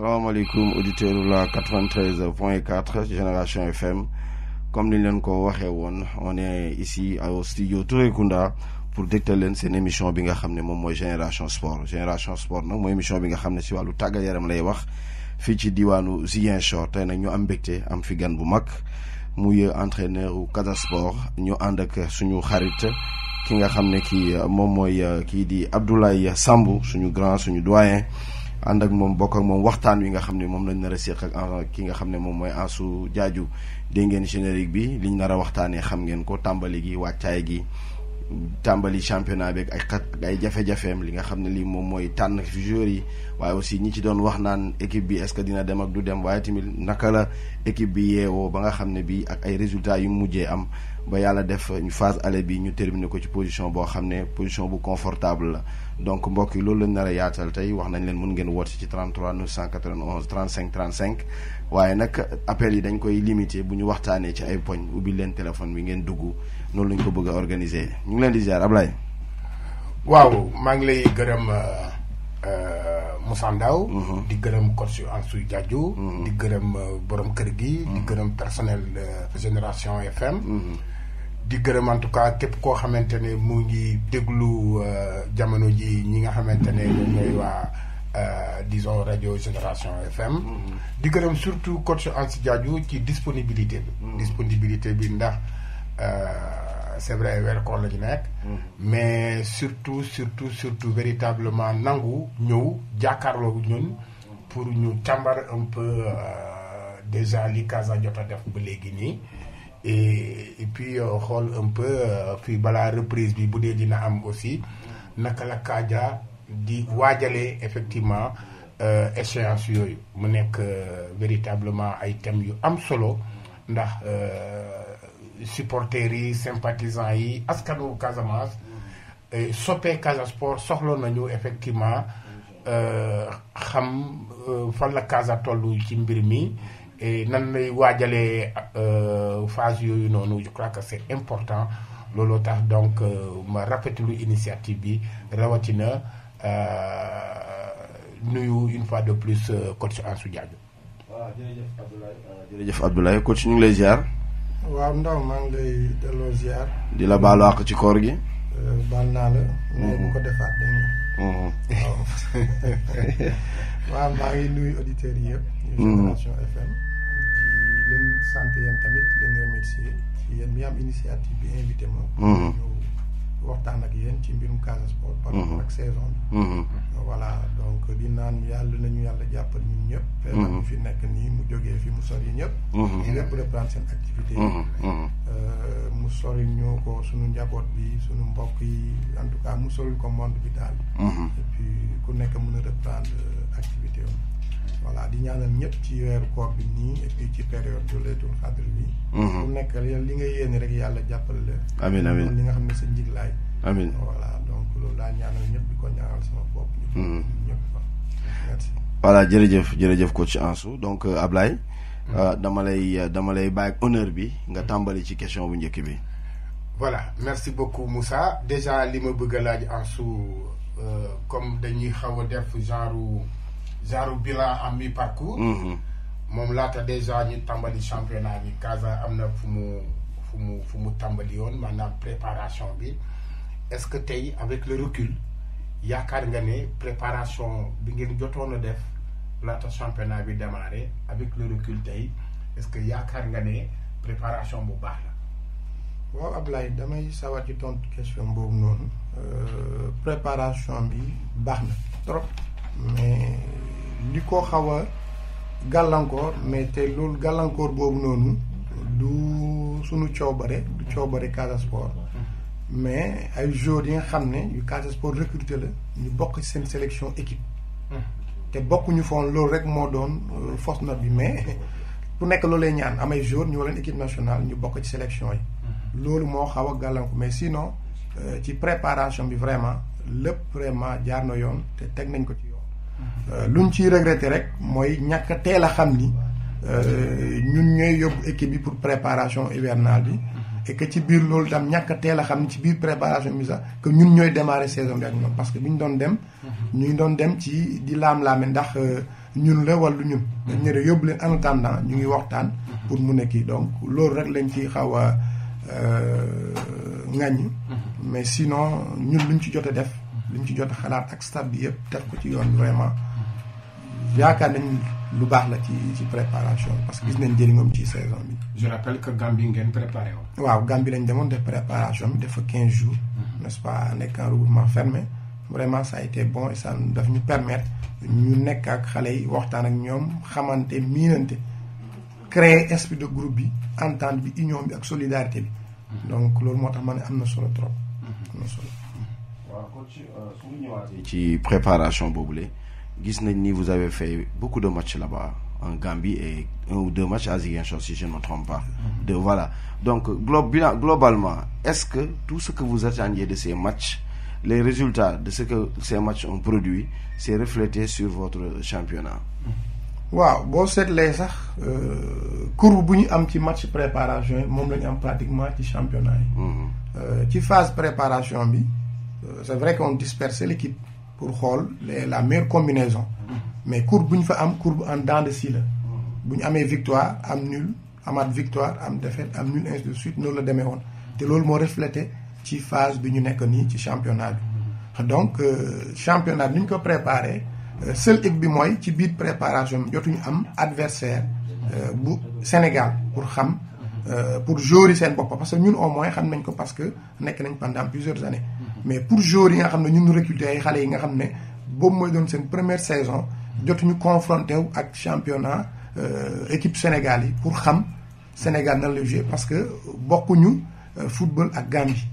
salaamaaleykum auditeur la 93.4 Génération FM comme ni leen ko waxee woon on est ici au studio Touré Kunda pour dégtal leen seen émission bi nga xam ne moom mooy Génération Sport nag mooy émission bi nga xam ne si wàllu tàggat yaram lay wax fii ci diwaanu Ziguinchor tey nag ñu am mbégte am fi gan bu mag muy entraîneur u Casa Sport ñu ànd ak suñu xarit ki nga xam ne moom mooy kii di Abdoulaye Sambou suñu grand suñu doyen ànd ak moom bokk ak moom waxtaan wi nga xam ne moom lañ nar a séq ak ki nga xam ne moom mooy Ansou Diadio dégg ngeen générique bi liñ nar a waxtaanee xam ngeen ko tàmbali gi wàccaay gi tàmbali championnat bi ak ay jafe-jafeem li nga xam ne lii moom mooy tànn fi joueurs yi waaye aussi ñi ci doon wax naan équipe bi est-ce que dina dem ak du dem waaye tamit naka la équipe bi yeewoo ba nga xam ne bii ak ay résultats yu mujjee am ba yàlla def ñu phase aller bi ñu terminer ko ci position boo xam ne position bu confortable la donc mbokk yi loolu lañ nar a yaatal tey wax nañ leen mun ngeen woote ci 33 991 35 35 waaye nag appel yi dañ koy limité bu ñu waxtaanee ci ay poñ ubbi leen téléphone bi ngeen dugg noonu lañ ko bëgg a organiser ñu ngi leen di ziar Ablaye. waaw maa ngi lay gërëm Moussa Ndaw di gërëm coach Ansou Diadio di gërëm borom kër gi di gërëm personnel Génération FM di gërëm en tout cas képp koo xamante ne mu ngi déglu jamono ji ñi nga xamante ne ñooy waa disons rajo Génération FM di gërëm surtout coach Ansou Diadio ci disponibilité bi ndax c'est vrai weer koor la ñu nekk mais surtout véritablement nangu ñëw jàkkaarloo ñun pour ñu càmbar un peu déjà li Casa jot a def ba léegi nii et puis xool un peu fii balaa reprise bi bu dee dina am aussi naka la Casa di waajalee effectivement échéance yooyu mu nekk véritablement ay thèmes yu am solo ndax supporters yi sympathisants yi askanu Casamance soppee Casa Sport soxla nañu effectivement xam fan la Casa toll ci mbir mi et nan lay waajalee phase yooyu noonu je crois que c'est important looloo tax donc ma rafetlu initiative bi rawatina nuyu une fois de plus coach Ansou Diadio. waaw jërëjëf Abdoulaye coach ñu ngi lay ziar. waaw Ndaw maa ngi lay delloo ziar. di la baalu àq ci koor gi. baal naa la. mais bu ko defaat dañu. waaw maa ngi nuyu auditeurs yi yëpp. Génération FM. di leen sant yéen tamit leen remercier ci yéen mi am initiative bi invité ma. ñëw waxtaan ak yéen ci mbirum Casa Sport. par rapport ak saison bi. voilà donc di naan yàlla nañu yàlla jàppal ñun ñëpp. feebar bi fi nekk nii mu jógee fi mu sori ñëpp. ñu lépp reprendre seen activité mu sori ñu ko suñu njaboot bi suñu mbokk yi en tout cas mu sori ko monde bi daal. et puis ku nekk mën a reprendre activité am. voilà di ñaanal ñëpp ci weeru koor bi nii et puis ci période de Laylatul Qadr bi. ku nekk li nga yéene rek yàlla jàppal la. amiin amiin li nga xam ne sa njiglaay. amiin voilà donc loolu laa ñaanal ñëpp di ko ñaanal sama bopp. ñëpp merci. voilà jërëjëf coach Ansou donc Ablaye. dama lay bàyyi ak honneur bi nga tàmbali ci question bu njëkk bi. voilà merci beaucoup Moussa déjà li ma bëgg a laaj Ansou comme dañuy xaw a def genre bilan en mi-parcours. moom laata déjà ñu tàmbali championnat bi Casa am na fu mu tàmbali yoon maanaam préparation bi est-ce que tey avec le recul yaakaar nga ne préparation bi ngeen jotoon a def laata championnat bi démarré avec le recul tey est-ce que yaakaar nga ne préparation bu baax la. waaw Ablaye damay sawar ci tontu question boobu noonu préparation bi baax na trop mais li ko xaw a gàllankoor mais te loolu gàllankoor boobu noonu du sunu coobare du coobare Casa Sport mais ay joueurs yi nga xam ne yu Casa Sport recruté la ñu bokk ci seen sélection équipe te bokkuñu foon loolu rek moo doon fausse note bi mais ku nekk loolu lay ñaan amay joueurs ñu waleen équipe nationale ñu bokk ci sélection yi loolu moo xaw a gàllankoor mais sinon ci préparation bi vraiment lépp vraiment jaar na yoon te teg nañ ko ci yoon luñ ciy regretter rek mooy ñàkk a teel a xam ni ñun ñooy yóbbu équipe bi pour préparation hivernale bi et que ci biir loolu tam ñàkk a teel a xam ni ci biir préparation bi sax que ñun ñooy démarrer saison bi ak ñoom parce que bi ñu doon dem ñu ngi doon dem ci di laam-laame ndax ñun la wala ñun. dañ ne yóbbu leen en attendant ñu ngi waxtaan pour mu nekk donc loolu rek lañ ci xaw a ŋaññ. mais sinon ñun luñ ci jot a def luñ ci jot a xalaat ak staff bi yëpp def ko ci yoon vraiment yaakaar nañ lu baax la ci préparation parce que gis nañ njëriñam ci saison bi. je rappelle que Gambie ngeen préparé woon. waaw Gambie lañ demoon def préparation bi def fa 15 jours. n'est-ce pas nekk en regroupement fermé vraiment ça a été bon et ça daf ñu permettre ñu nekk ak xale yi waxtaan ak ñoom xamante miinante créer esprit de groupe bi entente bi union bi ak solidarité bi. donc loolu moo tax ma ne am na solo trop. am na solo. waaw coach su ñu ñëwaatee ci préparation boobule gis nañ ni vous avez fait beaucoup de matchs là-bas en Gambie et 1 ou 2 matchs à Ziguinchor si je ne me trompe pas. Voilà donc globalement est-ce que tout ce que vous attendiez de ces matchs les résultats de ce que ces matchs ont produit c'est reflété sur votre championnat. waaw boo seetlee sax courbe bu ñu am ci match préparation yi moom la ñu am pratiquement ci championnat yi. ci phase préparation bi c'est vrai qu'on dispersait l'équipe pour xool la meilleure combinaison. mais courbe bu ñu fa am courbe en dents de scie la. bu ñu amee victoire am nul amaat victoire am défaite am nul ainsi de suite noonu la demee woon te loolu moo reflété ci phase bi ñu nekk nii ci championnat bi. donc championnat bi ñu ko préparé. seul hic bi mooy ci biir préparation bi jotuñu am adversaire bu Sénégal pour xam pour jouer seen bopp parce que ñun au moins xam nañ ko parce que nekk nañ pendant plusieurs années. mais pour jouer yi nga xam ne ñun recruter ay xale yi nga xam ne boobu mooy doon seen première saison jotuñu confronté wu ak championnat équipe Sénégal yi pour xam Sénégal nan la jouer parce que bokkuñu football ak Gambie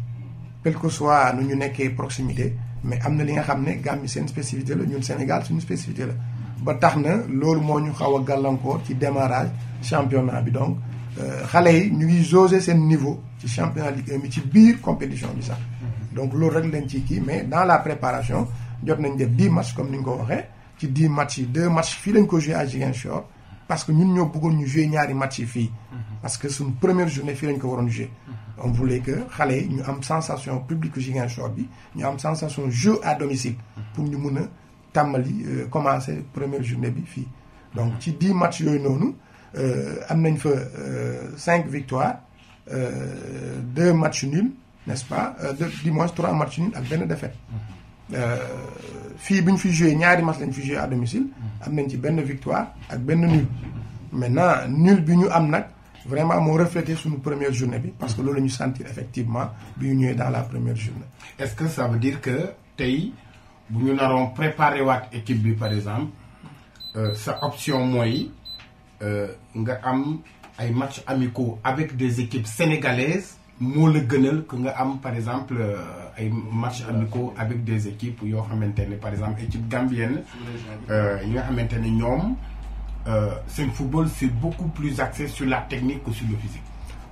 quel que soit nu ñu nekkee proximité. mais am na li nga xam ne Gambie seen spécificité la ñun Sénégal suñu spécificité la ba tax na loolu moo ñu xaw a gàllankoor ci démarrage championnat bi donc xale yi ñu ngi jauger seen niveau ci championnat Ligue 1 bi ci biir compétition bi sax donc loolu rek lañ ci kii mais dans la préparation jot nañ def 10 matchs comme ni nga ko waxee ci 10 matchs yi 2 matchs fii lañ ko joué à Ziguinchor parce que ñun ñoo bëggoon ñu jouer ñaari matchs yi fii parce que suñu première journée fii lañ ko waroon jouer. on voulait que xale yi ñu am sensation publique Ziguinchor bi ñu am sensation jeu à domicile pour ñu mun a tàmbali commencer première journée bi fii donc ci 10 matchs yooyu noonu am nañ fa 5 victoires 2 matchs nuls n'est-ce pas du moins 3 matchs nuls ak benn défaite fii bi ñu fi joué ñaari match lañ fi joué à domicile am nañ ci benn victoire ak benn nul maintenant nul bi ñu am nag vraiment moo reflété suñu première journée bi parce que loolu la ñu sentir effectivement bi ñu ñëwee dans la première journée. est-ce que ça veut dire que tey bu ñu naroon préparer waat équipe bi par exemple sa option mooy nga am ay matchs amicaux avec des équipes sénégalaises moo la gënal que nga am par exemple ay matchs amicaux avec des équipes yoo xamante ne par exemple équipe gambienne yi nga xamante ne ñoom. seen football c'est beaucoup plus axé sur la technique que sur le physique.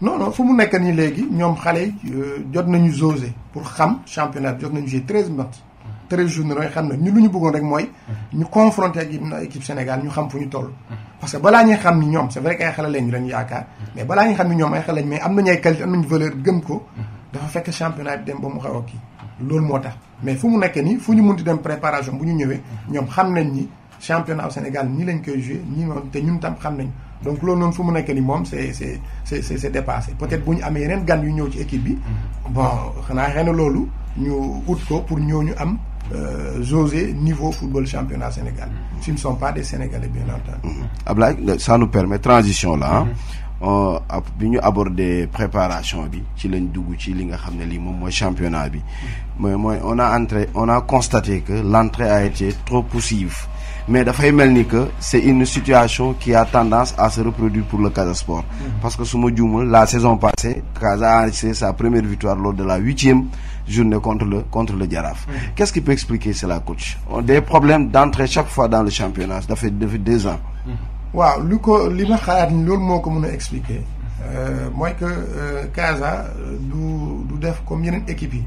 non fu mu nekk nii léegi ñoom xale yi jot nañu jauger pour xam championnat bi jot nañu jouer 13 matchs 13 journées yooyu xam ne ñun lu ñu bëggoon rek mooy ñu confronter ak équipe Sénégal ñu xam fu ñu toll. parce que balaa ñuy xam ni ñoom c'est vrai que ay xale lañ ñu lañu yaakaar mais balaa ñuy xam ni ñoom ay xale lañ mais am nañu ay qualité am nañu valeur gëm ko dafa fekk championnat bi dem ba mu xaw a kii loolu moo tax mais fu mu nekk nii fu ñu munti dem préparation bu ñu ñëwee ñoom xam nañ ni. championnat au Sénégal ñii lañ koy joué ñii moom te ñun tam xam nañ donc loolu noonu fu mu nekk ni moom c'est dépassé peut-être bu ñu amee yeneen gan yu ñëw ci équipe bi bon xanaa xëy na loolu ñu ut ko pour ñooñu am jauger niveau football championnat Sénégal s'ils ne sont pas des Sénégalais bien entendu. Ablaye ça nous permet transition là bi ñu aborder préparation bi ci lañ dugg ci li nga xam ne lii moom mooy championnat bi mooy on a constaté que l'entrée a été trop poussive. mais dafay mel ni que c'est une situation qui a tendance à se reproduire pour le Casa Sport parce que su ma juumul la saison passée Casa a enregistré sa première victoire lors de la 8e journée contre le Jaraaf. Qu'est-ce qui peut expliquer cela coach des problèmes d'entrée chaque fois dans le championnat depuis 2 ans. waaw li ma xalaat ni loolu moo ko mën a expliquer mooy que Casa du def comme yeneen équipes yi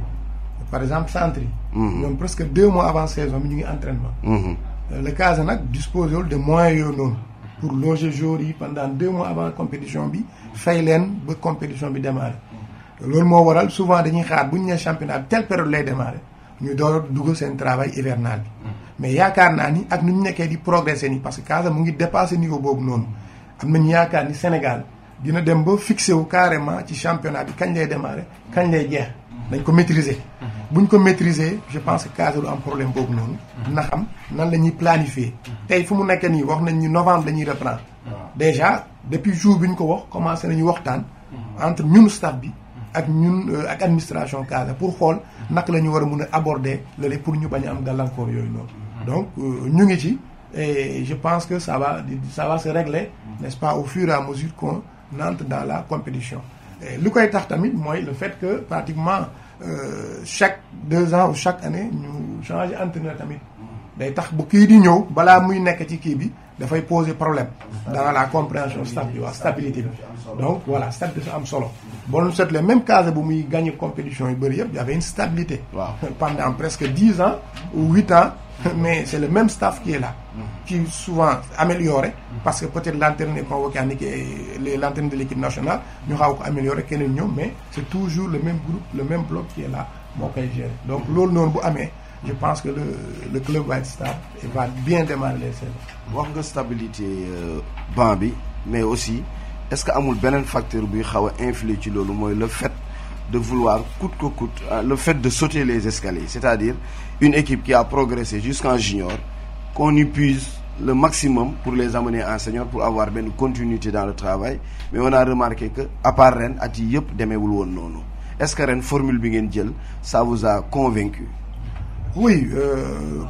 par exemple centre yi ñoom presque 2 mois avant saison bi ñu ngi entraînement. Le Casa nag disposé de moyens yooyu noonu pour loger joueurs yi pendant 2 mois avant compétition bi fay leen ba compétition bi démarrer loolu moo waral souvent dañuy xaar bu ñu nee championnat bi telle période lay démarrer ñu door dugg seen travail hivernal bi. mais yaakaar naa ni ak nu ñu nekkee di progresser ni parce que Casa mu ngi dépassé niveau boobu noonu am nañu yaakaar ni Sénégal dina dem ba fixé wu carrément ci championnat bi kañ lay démarrer kañ lay jeex. dañ ko maîtriser. buñ ko maîtriser je pense que Casa du am problème boobu noonu. dina xam nan la ñuy planifier. tey fu mu nekk nii wax nañ ni novembre la ñuy reprendre. déjà depuis jour bi ñu ko wax commencé nañu waxtaan. entre ñun staff bi ak ñun ak administration Casa pour xool naka la ñu war a mun a aborder loolu pour ñu bañ a am gàllankoor yooyu noonu. donc ñu ngi ci et je pense que ça va se régler n'est-ce pas au fur et à mesure qu'on entre dans la compétition. li koy tax tamit mooy le fait que pratiquement chaque 2 ans ou chaque année ñu changer entraîneur tamit day tax bu kii di ñëw balaa muy nekk ci kii bi dafay poser problème dans la compréhension staff bi waa stabilité bi donc voilà stabilité am solo boo doon seetlee même Casa bu muy gagné compétition yu bëri yëpp y avait une stabilité pendant presque 10 ans ou 8 ans mais c'est le même staff qui est là qui souvent amélioré parce que peut-être l'entraîneur est convoqué l'entraîneur de l'équipe nationale ñu xaw ko amélioré keneen ñëw mais c'est toujours le même groupe le même bloc qui est là moo koy gérer donc loolu noonu bu amee je pense que le club va être stable et va bien démarrer les saisons. wax nga stabilité banc bi mais aussi est-ce que amul beneen facteur buy xaw a influer ci loolu mooy le fait de vouloir coûte que coûte le fait de sauter les escaliers c'est-à-dire une équipe qui a progressé jusqu'en junior qu'on y puise le maximum pour les amener en senior pour avoir benn continuité dans le travail mais on a remarqué que à part ren at yi yëpp demeewul woon noonu est-ce que ren formule bi ngeen jël ça vous a convaincu? Oui,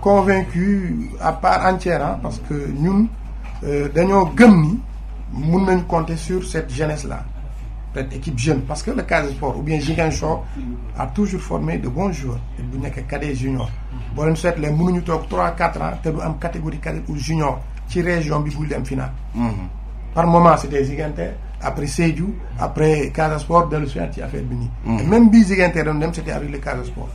convaincu à part entière parce que ñun dañoo gëm ni mun nañu compter sur cette jeunesse-là, cette équipe jeune parce que le Casa Sport ou bien Ziguinchor a toujours formé de bons joueurs bu nekk cadet junior boo leen seetlee mënuñu toog 3-4 ans te du am catégorie cadet ou junior ci région bi buy dem final. Par moment c'était Ziguinchor après Sédhiou après Casa Sport dellu si ci affaire bi nii. Même bii Ziguinchor doon dem c'était avec le Casa Sport.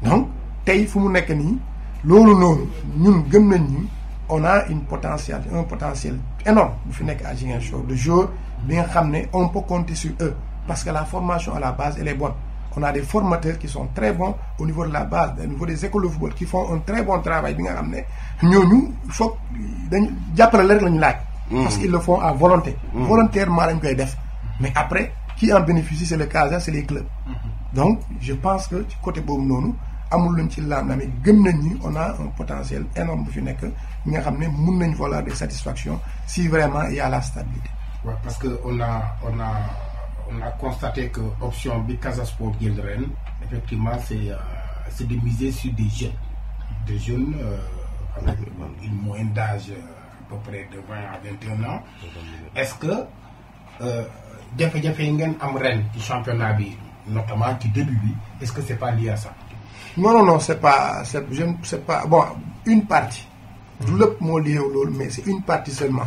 Donc tey fu mu nekk nii loolu noonu ñun gëm nañ ni on a un potentiel énorme bu fi nekk à Ziguinchor de joueurs bi nga xam ne on peut compter sur eux parce que la formation à la base elle est bonne on a des formateurs qui sont très bons au niveau de la base au niveau des écoles de football qui font un très bon travail bi nga xam ne ñooñu foog dañu jàppale rek la ñu laaj parce qu'ils le font à volonté volontairement lañ koy def mais après qui en bénéficie c'est le Casa c'est les clubs donc je pense que ci côté boobu noonu amul luñ ci laam-laame gëm nañ ni on a un potentiel énorme bu fi nekk ñi nga xam ne mun nañ voilà des satisfactions si vraiment il y a la stabilité. Ouais, parce que on a constaté que option bi Casa Sport jël ren effectivement c'est de miser sur des jeunes avec une moyenne d'âge à peu près de 20 à 21 ans. Est-ce que jafe-jafe yi ngeen am ren ci championnat bi notamment ci début bi est-ce que c'est pas lié à ça? Non, c'est pas bon une partie. Du lépp moo lié loolu mais c'est une partie seulement.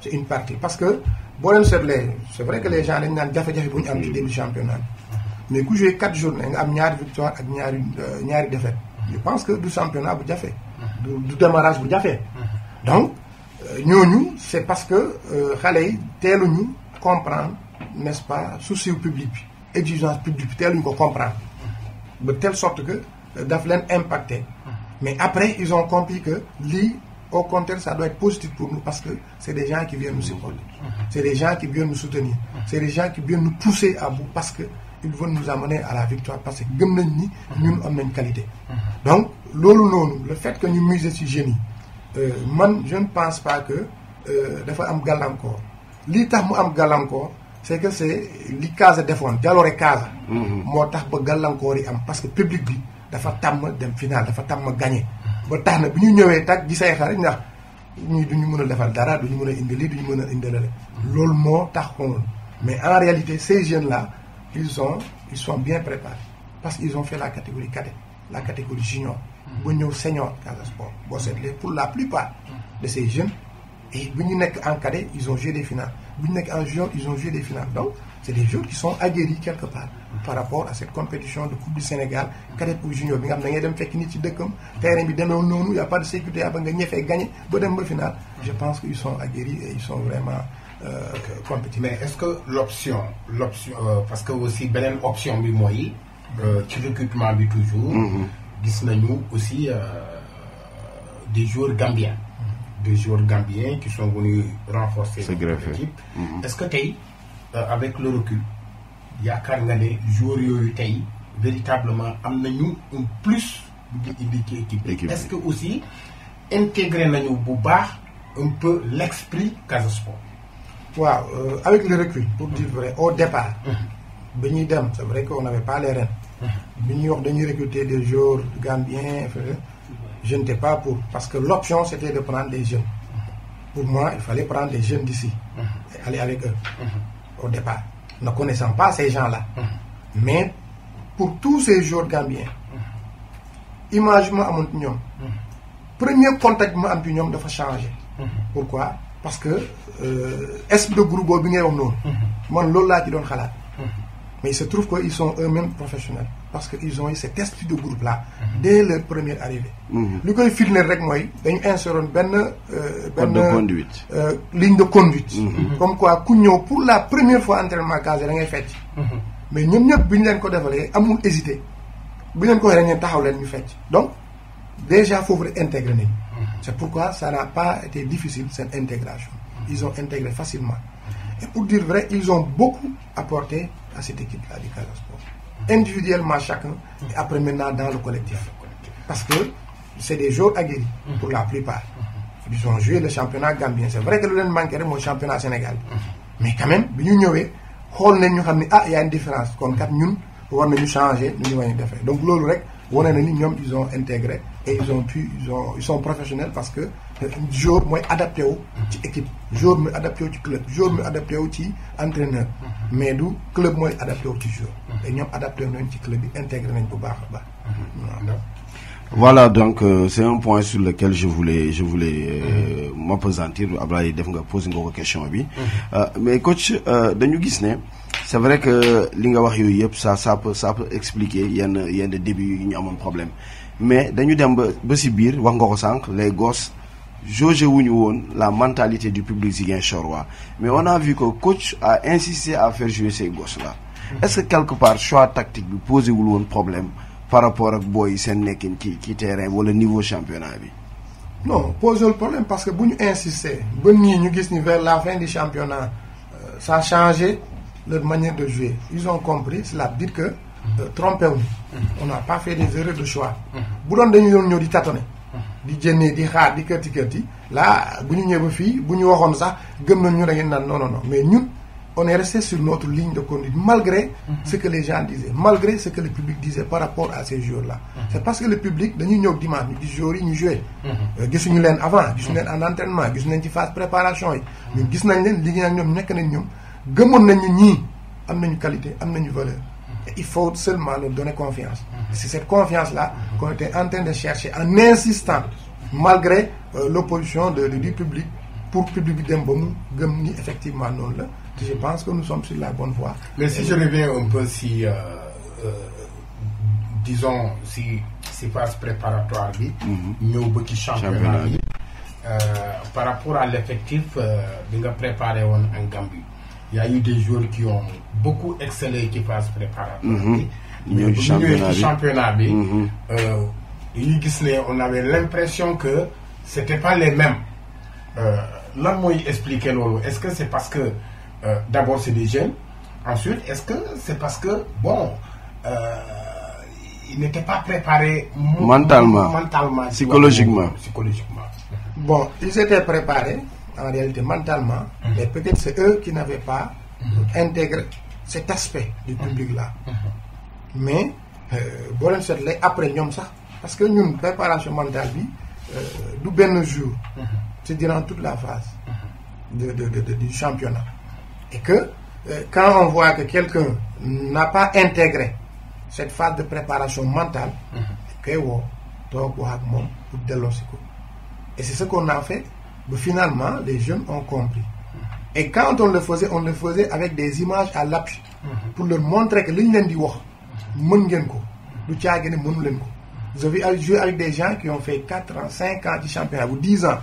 C'est une partie parce que boo leen seetlee c'est vrai que les gens dañ naan jafe-jafe bu ñu am ci début championnat mais ku joué 4 journées nga am ñaari victoire ak ñaari défaite. Je pense que du championnat bu jafe. du démarrage bu jafe. Donc ñooñu c'est parce que xale yi teeluñu comprendre n'est-ce pas souci public bi exigence publique bi teeluñu ko comprendre de telle sorte que daf leen impacté mais après ils ont compris que lii au contraire ça doit être positif pour nous parce que c'est des gens qui viennent nous supporter c'est des gens qui viennent nous soutenir c'est des gens qui viennent nous pousser à bout parce que ils veulent nous amener à la victoire parce que gëm nañ ni ñun am nañ qualité donc loolu noonu le fait que ñu miser ci jeunes yi man je ne pense pas que dafa am gàllankoor lii tax mu am gàllankoor c'est que c'est li Casa defoon jaloore Casa moo tax ba gàllankoor yi am parce que public bi dafa tàmm dem final dafa tàmm gagner ba tax na bi ñu ñëwee tag gisay xarit ndax ñuy duñu mën a defal dara duñu mën a indi lii duñu mën a indi lale loolu moo tax xool mais en réalité ces jeunes là ils sont bien préparés parce qu'ils ont fait la catégorie cadet la catégorie junior ba ñëw senior Casa Sport boo seetlee pour la plupart de ces jeunes et bu ñu nekk en cadet ils ont joué des finales bu ñu nekk en junior ils ont joué des finales donc c'est des joueurs qui sont aguerris quelque part par rapport à cette compétition de Coupe du Sénégal cadet ou junior bi nga xam da ngay dem fekk nit ci dëkkam terrain bi demeewul noonu y a pas de sécurité ba nga ñefee gagné ba dem ba final je pense que ils sont aguerris et ils sont vraiment compétitifs. Mais est-ce que l'option parce que aussi beneen option bi mooy ci recrutement bi toujours gis nañu aussi des joueurs gambiens. Des joueurs gambiens qui sont venus renforcer l'équipe. Est-ce que tey avec le recul yaakaar nga ne joueurs yooyu tey véritablement am nañu un plus di indi ci équipe. Est-ce que aussi intégré nañu bu baax un peu l'esprit Casa Sport? waaw avec le recul pour dire vrai au départ. bi ñuy dem c'est vrai qu'on n'avait pas les rênes. bi ñuy wax dañuy recruter des joueurs gambiens je n'étais pas pour parce que l'option c'était de prendre des jeunes. Pour moi il fallait prendre des jeunes d'ici et aller avec eux au départ, ne connaissant pas ces gens-là. Mais pour tous ces joueurs gambiens image ma amoon ci ñoom premier contact bi ma am ci ñoom dafa changé. Pourquoi? Parce que esprit de groupe boobu bi ngay wax noonu man loolu laa ci doon xalaat. Mais il se trouve qu'ils sont eux-mêmes professionnels parce qu'ils ont eu cet esprit de groupe-là dès leur première arrivée. li koy firndeel rek mooy dañu instauroon benn ligne de conduite. Comme quoi ku ñëw pour la première fois entraînement casé da ngay fecc. Mais ñoom ñëpp bi ñu leen ko defalee amul hésité bu leen ko waxee rek taxaw leen ñu fecc donc déjà foofu rek intégré nañu. C'est pourquoi ça n'a pas été difficile cette intégration. Ils ont intégré facilement. Et pour dire vrai, ils ont beaucoup apporté à cette équipe-là du Casa Sport. Individuellement chacun, et après maintenant dans le collectif. Parce que c'est des joueurs aguerris, pour la plupart. Ils ont joué le championnat gambien. C'est vrai que le manquait mon championnat sénégal. Mais quand même, bi ñu ñëwee xool nañ ñu xam ne il y a une différence kon kat ñun war nañu changer nu ñu war a defee donc loolu rek wane na ni ñoom ils ont intégré et ils sont professionnels parce que joueur mooy adapté wu ci équipe joueur mooy adapté wu ci club joueur mooy adapté wu ci entraîneur mais du club mooy adapté wu ci joueur et ñoom adapté wu nañ ci club bi intégré nañ bu baax a baax. Voilà, donc c'est un point sur lequel je voulais m'appesantir. Ablaye def nga poser nga ko question bi. Mais coach dañu gis ne c'est vrai que li nga wax yooyu yëpp ça peut expliquer yenn début yi ñu amoon problème mais dañu dem ba si biir wax nga ko sànq les gosses jaugé wuñu woon la mentalité du public ziguinchorois mais on a vu que coach a insisté à faire jouer ces gosses là. Est-ce que quelque part choix tactique bi posé wul woon problème par rapport ak booy seen nekkin ci terrain wala niveau championnat bi? Non, posé le problème parce que bu ñu insister ba nii ñu gis ni vers la fin du championnat ça a changé leur manière de jouer. Ils ont compris, cela veut dire que trompez-vous. On n'a pas fait des erreurs de choix. Bu doon dañu doon ñëw di tâtonner di jënnee di xaar di kërti là bu ñu ñëwee ba fii bu ñu waxoon sax gëm nañ ñu da ngeen naan non mais ñun on est resté sur notre ligne de conduite malgré ce que les gens disaient, malgré ce que le public disait par rapport à ces joueurs-là. C'est parce que le public dañuy ñëw dimanche ñu gis joueurs yi ñu joué. Gisuñu leen avant gisuñu leen en entraînement gisuñu leen ci phase préparation yi. ñun gis nañ leen liggéey ak ñoom nekk nañ ñoom gëmoon nañ ñu ñii am nañu qualité am nañu valeur. Et il faut seulement leur donner confiance. C'est cette confiance-là qu'on était en train de chercher en insistant malgré l'opposition du public pour public bi dem ba mu gëm ni effectivement noonu la. Je pense que nous sommes sur la bonne voie. Mais si je reviens un peu disons si phase préparatoire bi ñëw ba ci championnat bi par rapport à l'effectif bi nga préparé woon en Gambie, il y a eu des joueurs qui ont beaucoup excellé ci phase préparatoire bi ñëw ci championnat bi yi gis ne on avait l'impression que c'était pas les mêmes. Lan mooy expliquer loolu? Est-ce que c'est parce que d'abord c'est des jeunes, ensuite est-ce que c'est parce que ils n'étaient pas préparés mentalement, psychologiquement. Bon, ils étaient préparés en réalité mentalement, mais peut-être c'est eux qui n'avaient pas intégré cet aspect du public là. Mais boo leen seetlee après ñoom sax parce que ñun préparation mentale bi du benn jour, c'est durant toute la phase du championnat. Et que quand on voit que quelqu'un n'a pas intégré cette phase de préparation mentale, koy woo toog wax ak moom pour delloosi ko. Et c'est ce qu'on a fait. Mais finalement, les jeunes ont compris. Et quand on le faisait avec des images à l'appui pour leur montrer que li ñu leen di wax mën ngeen ko du caagi ne mënu leen ko. Vous avez joué avec des gens qui ont fait 4 ans, 5 ans du championnat ou 10 ans.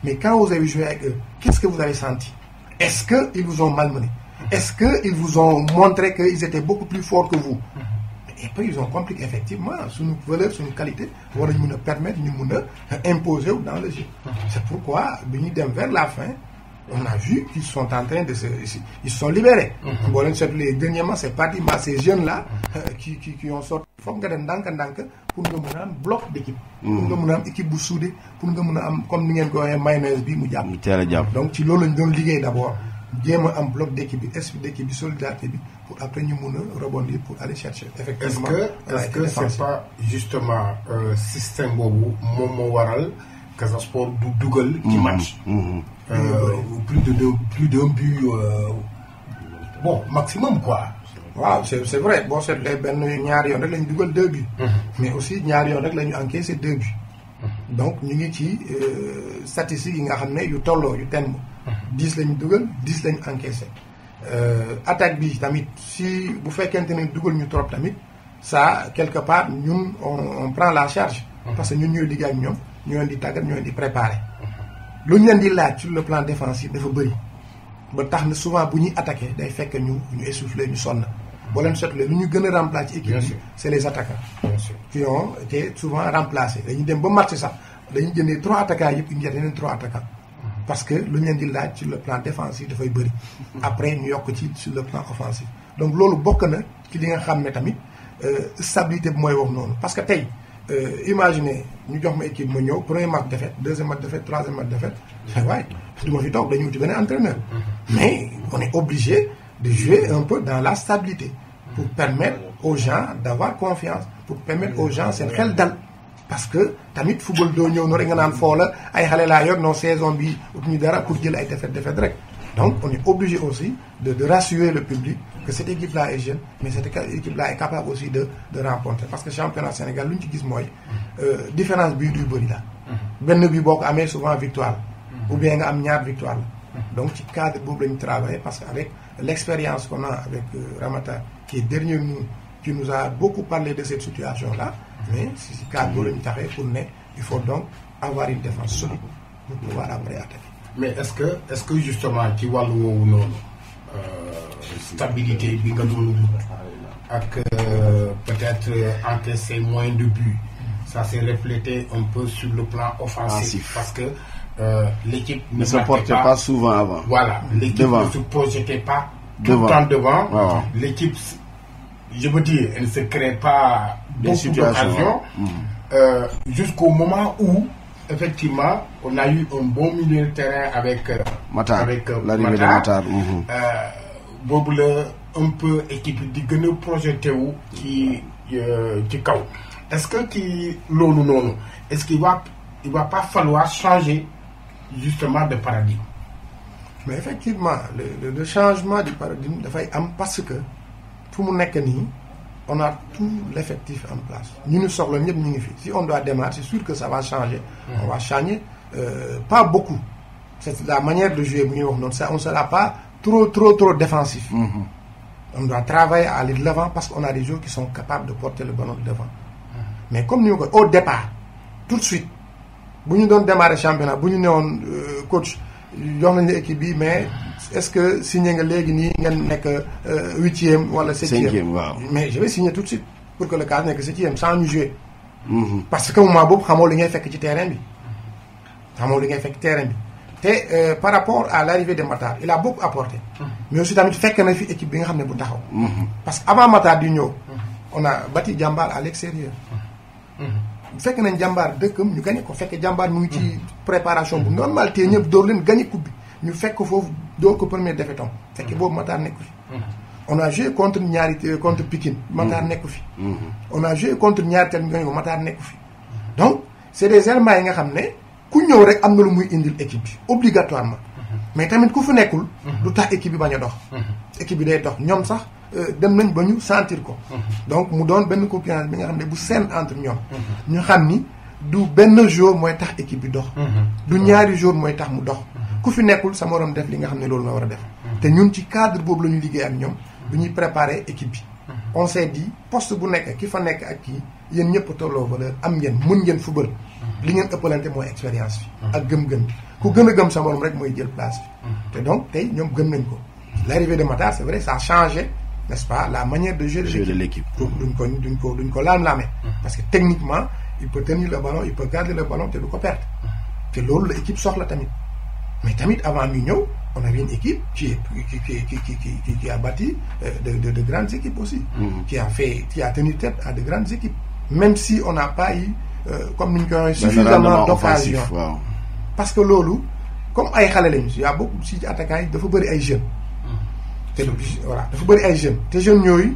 Mais quand vous avez joué avec eux, qu'est-ce que vous avez senti? Est-ce qu'ils vous ont malmené? Est-ce qu'ils vous ont montré qu'ils étaient beaucoup plus forts que vous? et puis ils ont compris qu'effectivement suñu valeur suñu qualité war nañ mën a permettre ñu mën a imposer dans le jeu. C'est pourquoi bi ñu dem vers la fin on a vu qu'ils sont en train de ils se sont libérés. boo leen seetlee dernièrement c'est pratiquement ces jeunes là qui ont sorti. foog nga dem ndànk pour nga mën a am bloc d'équipe. pour nga mën a am équipe bu soudée pour nga mën a am comme ni ngeen ko waxee mayonnaise bi mu jàpp. donc ci loolu lañ doon liggéey d'abord jéem a am bloc d'équipe bi esprit d'équipe bi solidarité bi pour après ñu mën a rebondir pour aller chercher. effectivement est-ce que c'est pas justement système boobu moom moo waral Casa Sport du dugal ci match. plus d'un but bon maximum quoi. waaw c'est vrai boo seetlee benn ñaari yoon rek la ñu dugal 2 buts. mais aussi ñaari yoon rek la ñu encaissé 2 buts. donc ñu ngi ci statistiques yi nga xam ne yu tolloo yu temb. 10 la ñu dugal 10 la ñu encaissé. attaque bi tamit si bu fekkente ne dugal ñu trop tamit ça quelque part ñun on prend la charge. parce que ñun ñooy liggéey ak ñoom ñoo leen di tàggat ñoo leen di préparer. lu ñu leen di laaj sur le plan défensif dafa bëri. ba tax na souvent bu ñuy attaqué day fekk ñu essoufflé ñu sonn. boo leen seetlee lu ñu gën a remplacer équipe bi c'est les attaquants. qui ont été souvent remplacés dañuy dem ba match sax dañuy jëndee 3 attaquants yëpp indi yeneen 3 attaquants. parce que lu ñu leen di laaj sur le plan défensif dafay bëri. après ñu yokk ci sur le plan offensif. donc loolu bokk na ci li nga xam ne tamit stabilité bi mooy wax noonu parce que tey imaginez ñu jox ma équipe ma ñëw premier match défaite deuxième match défaite troisième match défaite waaye du ma fi toog dañuy wuti beneen entraîneur. mais on est obligé de jouer un peu dans la stabilité pour permettre aux gens d'avoir confiance pour permettre aux gens seen xel dal parce que tamit football doo ñëw no rek nga naan foo la ay xale laa yor non saison bi ut ñu dara pour jël ay défaite rek donc on est obligé aussi de rassurer le public que cette équipe là est jeune mais cette équipe là est capable aussi de rencontrer parce que championnat Sénégal lu ñu ci gis mooy différence bi du bëri la benn bi boo ko amee souvent victoire ou bien nga am ñaar victoire la donc ci cadre boobu la ñu travailler parce que avec l'expérience qu'on a avec Ramata qui est derrière nous qui nous a beaucoup parlé de cette situation là mais si cadre boobu la ñu taxee pour ne il faut donc avoir une défense solide pour pouvoir après attaquer. mais est-ce que justement ci wàllu woowu noonu stabilité bi nga doon ak peut-être encaisser moins de buts ça s'est reflété un peu sur le plan offensif parce que l'équipe ne se portait pas souvent avant. Voilà, l'équipe ne se projetait pas tout le temps devant. Ah. L'équipe, je veux dire, elle ne se crée pas beaucoup d'occasions jusqu'au moment où effectivement on a eu un bon milieu de terrain avec Matar, l'arrivée de Matar. boobu la un peu équipe di gën a projeté wu ci kaw. Est-ce que ci loolu noonu est-ce qu'il va pas falloir changer justement de paradigme? Mais effectivement le changement du paradigme dafay am parce que fu mu nekk nii on a tout l'effectif en place ñu soxla ñëpp ñu ngi fi si on doit démarrer c'est sûr que ça va changer. On va changer pas beaucoup c'est la manière de jouer bu ñuy wax noonu ça on sera pas trop défensif. On doit travailler à aller de l'avant parce qu'on a des joueurs qui sont capables de porter le ballon de devant. Mais comme ñu ko au départ tout de suite bu ñu doon démarrer championnat bu ñu newoon coach jox nañu équipe bi mais est-ce que signé nga léegi nii ngeen nekk 8e wala 7e. waaw mais je vais signer tout de suite pour que le cas nekk 7e sans ñu jouer. parce que moment boobu xamoo li ngay fekk ci terrain bi. xamoo li ngay fekk terrain bi te par rapport à l'arrivée de Matar il a beaucoup apporté. mais aussi tamit fekk na fi équipe bi nga xam ne bu taxaw. parce que avant Matar di ñëw on a bâti Jambar à l'extérieur. fekk nañ Jambar dëkkam ñu gagné ko fekk Jambar mu ngi ci préparation bu normal te ñëpp door leen gagné coupe bi ñu fekk foofu door ko premier défaiton fekk boobu Matar nekku fi. on a joué contre contre Pikine Matar nekku fi. on a joué contre ñaari tel ñu gagné ko Matar nekku fi. donc c'est des éléments yi nga xam ne ku ñëw rek am na lu muy indil équipe bi obligatoirement. mais tamit ku fi nekkul. du tax équipe bi bañ a dox. équipe bi day dox ñoom sax. dem nañ ba ñu sentir ko. donc mu doon benn concurrence bi nga xam ne bu seen entre ñoom. ñu xam ni du benn jour mooy tax équipe bi dox. du ñaari jour mooy tax mu dox. ku fi nekkul sa morom def li nga xam ne loolu nga war a def. te ñun ci cadre boobu la ñu liggéey ak ñoom bu ñuy préparer équipe bi. on s'est dit poste bu nekk ki fa nekk ak kii yéen ñëpp tolloo valeur am ngeen mën ngeen football. li ngeen ëppalante mooy expérience bi. ak gëm-gëm bi ku gën a gëm sa morom rek mooy jël place bi. te donc tey ñoom gëm nañ ko. l'arrivée de Matar c'est vrai ça a changé n'est-ce pas, la manière de jouer de l'équipe. duñ ko laam-laamee. Parce que techniquement il peut tenir le ballon, il peut garder le ballon te du ko perdre. te loolu la équipe soxla tamit. Mais tamit avant ñu ñëw on avait une équipe qui a bâti de grandes équipes aussi. Qui a tenu tête à de grandes équipes. Même si on n'a pas eu comme ni ñu ko waxee suffisamment d'occasion. Wow. Parce que loolu comme ay xale lañu y a beaucoup si attaquants yi dafa bëri ay jeunes. te voilà dafa bëri ay jeunes te jeunes yooyu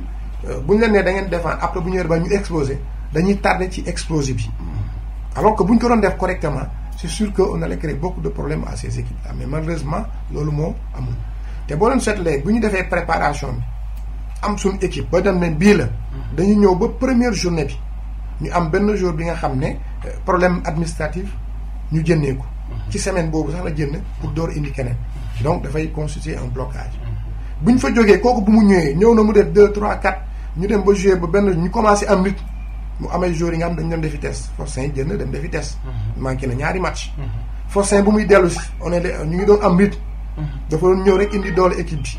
bu ñu leen nee da ngeen défendre après bu ñu yor ba ñu explosé dañuy tardé ci explosé bi. Alors que bu ñu ko doon def correctement c'est sûr que on allait créer beaucoup de problèmes à ces équipes là mais malheureusement loolu moo amul. te boo leen seetlee bu ñu defee préparation bi am suñu équipe ba dem ne bii la. dañu ñëw ba première journée bi ñu am benn jour bi nga xam ne problème administratif ñu jëndee ko. ci semaine boobu sax la jënd pour door indi keneen. donc dafay constituer un blocage. bu ñu fa jógee kooku bu mu ñëw na mu def 2 3 4 ñu dem ba jouer ba benn ñu commencé am rythme mu amay joueurs yi nga xam dañu dem defi test Forcin jënd dem defi test. manqué na ñaari match. Forcin bu muy dellu si ñu ngi doon am rythme. dafa doon ñëw rek indi doole équipe bi.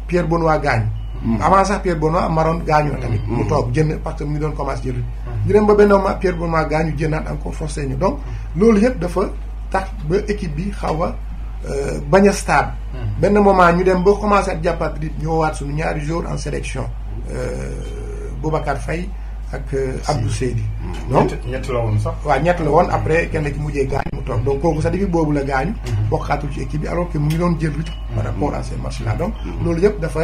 Pierre Benoît gaañu. avant sax Pierre Benoît Maron gaañu na tamit. mu toog jënd parce que mu ngi doon commencé jël ñu dem ba benn moment Pierre Benoît gaañu jëndaat encore Forcin ñu donc loolu yëpp dafa tax ba équipe bi xaw a bañ a stable. benn moment ñu dem ba commencé at jàppaat rythme ñëwaat suñu ñaari jours en sélection Boubacar Faye ak Abdou Seydi. donc ñett la woon sax. waaw ñett la woon après kenn ki mujjee gaañu mu toog donc kooku sax depuis boobu la gaañu. bokkaatul ci équipe bi alors que mu ngi doon jël rythme par rapport à ces matchs là donc. loolu yëpp dafa